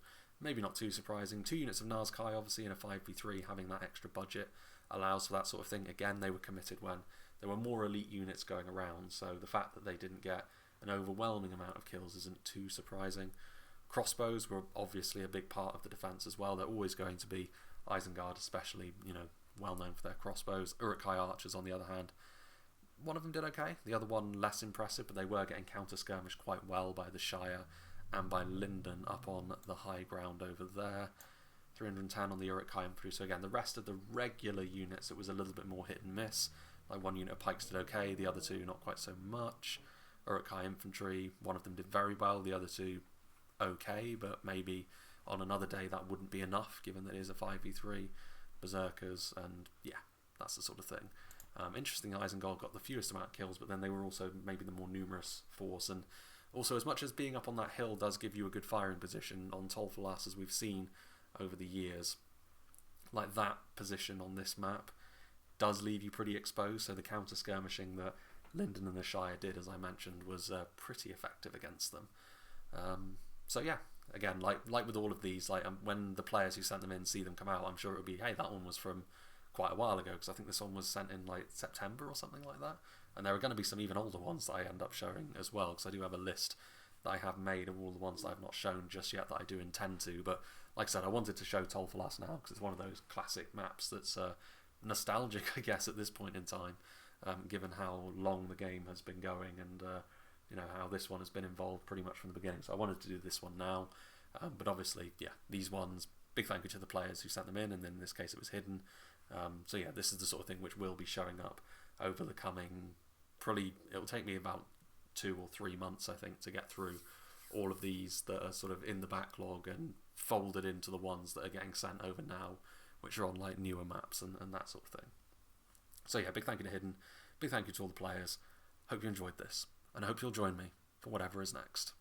maybe not too surprising. 2 units of Nazkai, obviously, in a 5v3, having that extra budget allows for that sort of thing. Again, they were committed when there were more elite units going around, so the fact that they didn't get an overwhelming amount of kills isn't too surprising. Crossbows were obviously a big part of the defense as well. They're always going to be. Isengard especially, well known for their crossbows. Uruk-hai archers, on the other hand, one of them did okay, the other one less impressive, but they were getting counter-skirmished quite well by the Shire and by Lindon up on the high ground over there. 310 on the Uruk-hai infantry. So again, the rest of the regular units, it was a little bit more hit and miss. Like 1 unit of pikes did okay, the other 2 not quite so much. Uruk-hai infantry, one of them did very well, the other 2 okay, but maybe on another day that wouldn't be enough, given that it is a 5v3. Berserkers, and yeah, that's the sort of thing. Interesting, Isengard got the fewest amount of kills, but then they were also maybe the more numerous force, and also, as much as being up on that hill does give you a good firing position on TOL FALAS, as we've seen over the years, that position on this map does leave you pretty exposed, so the counter-skirmishing that Lindon and the Shire did, as I mentioned, was pretty effective against them. So yeah, again, like with all of these, when the players who sent them in see them come out, I'm sure it would be, hey, that one was from quite a while ago, because I think this one was sent in September or something like that, and there are going to be some even older ones that I end up showing as well, because I do have a list that I have made of all the ones that I've not shown just yet that I do intend to. But like I said, I wanted to show TOL FALAS now because it's one of those classic maps that's nostalgic, I guess, at this point in time, given how long the game has been going, and how this one has been involved pretty much from the beginning. So I wanted to do this one now, but obviously, yeah, these ones, big thank you to the players who sent them in, and then in this case it was Hidden. So yeah, this is the sort of thing which will be showing up over the coming, probably it'll take me about 2 or 3 months, I think, to get through all of these that are sort of in the backlog and folded into the ones that are getting sent over now, which are on newer maps and that sort of thing. So yeah, big thank you to Hidden, big thank you to all the players. Hope you enjoyed this, and I hope you'll join me for whatever is next.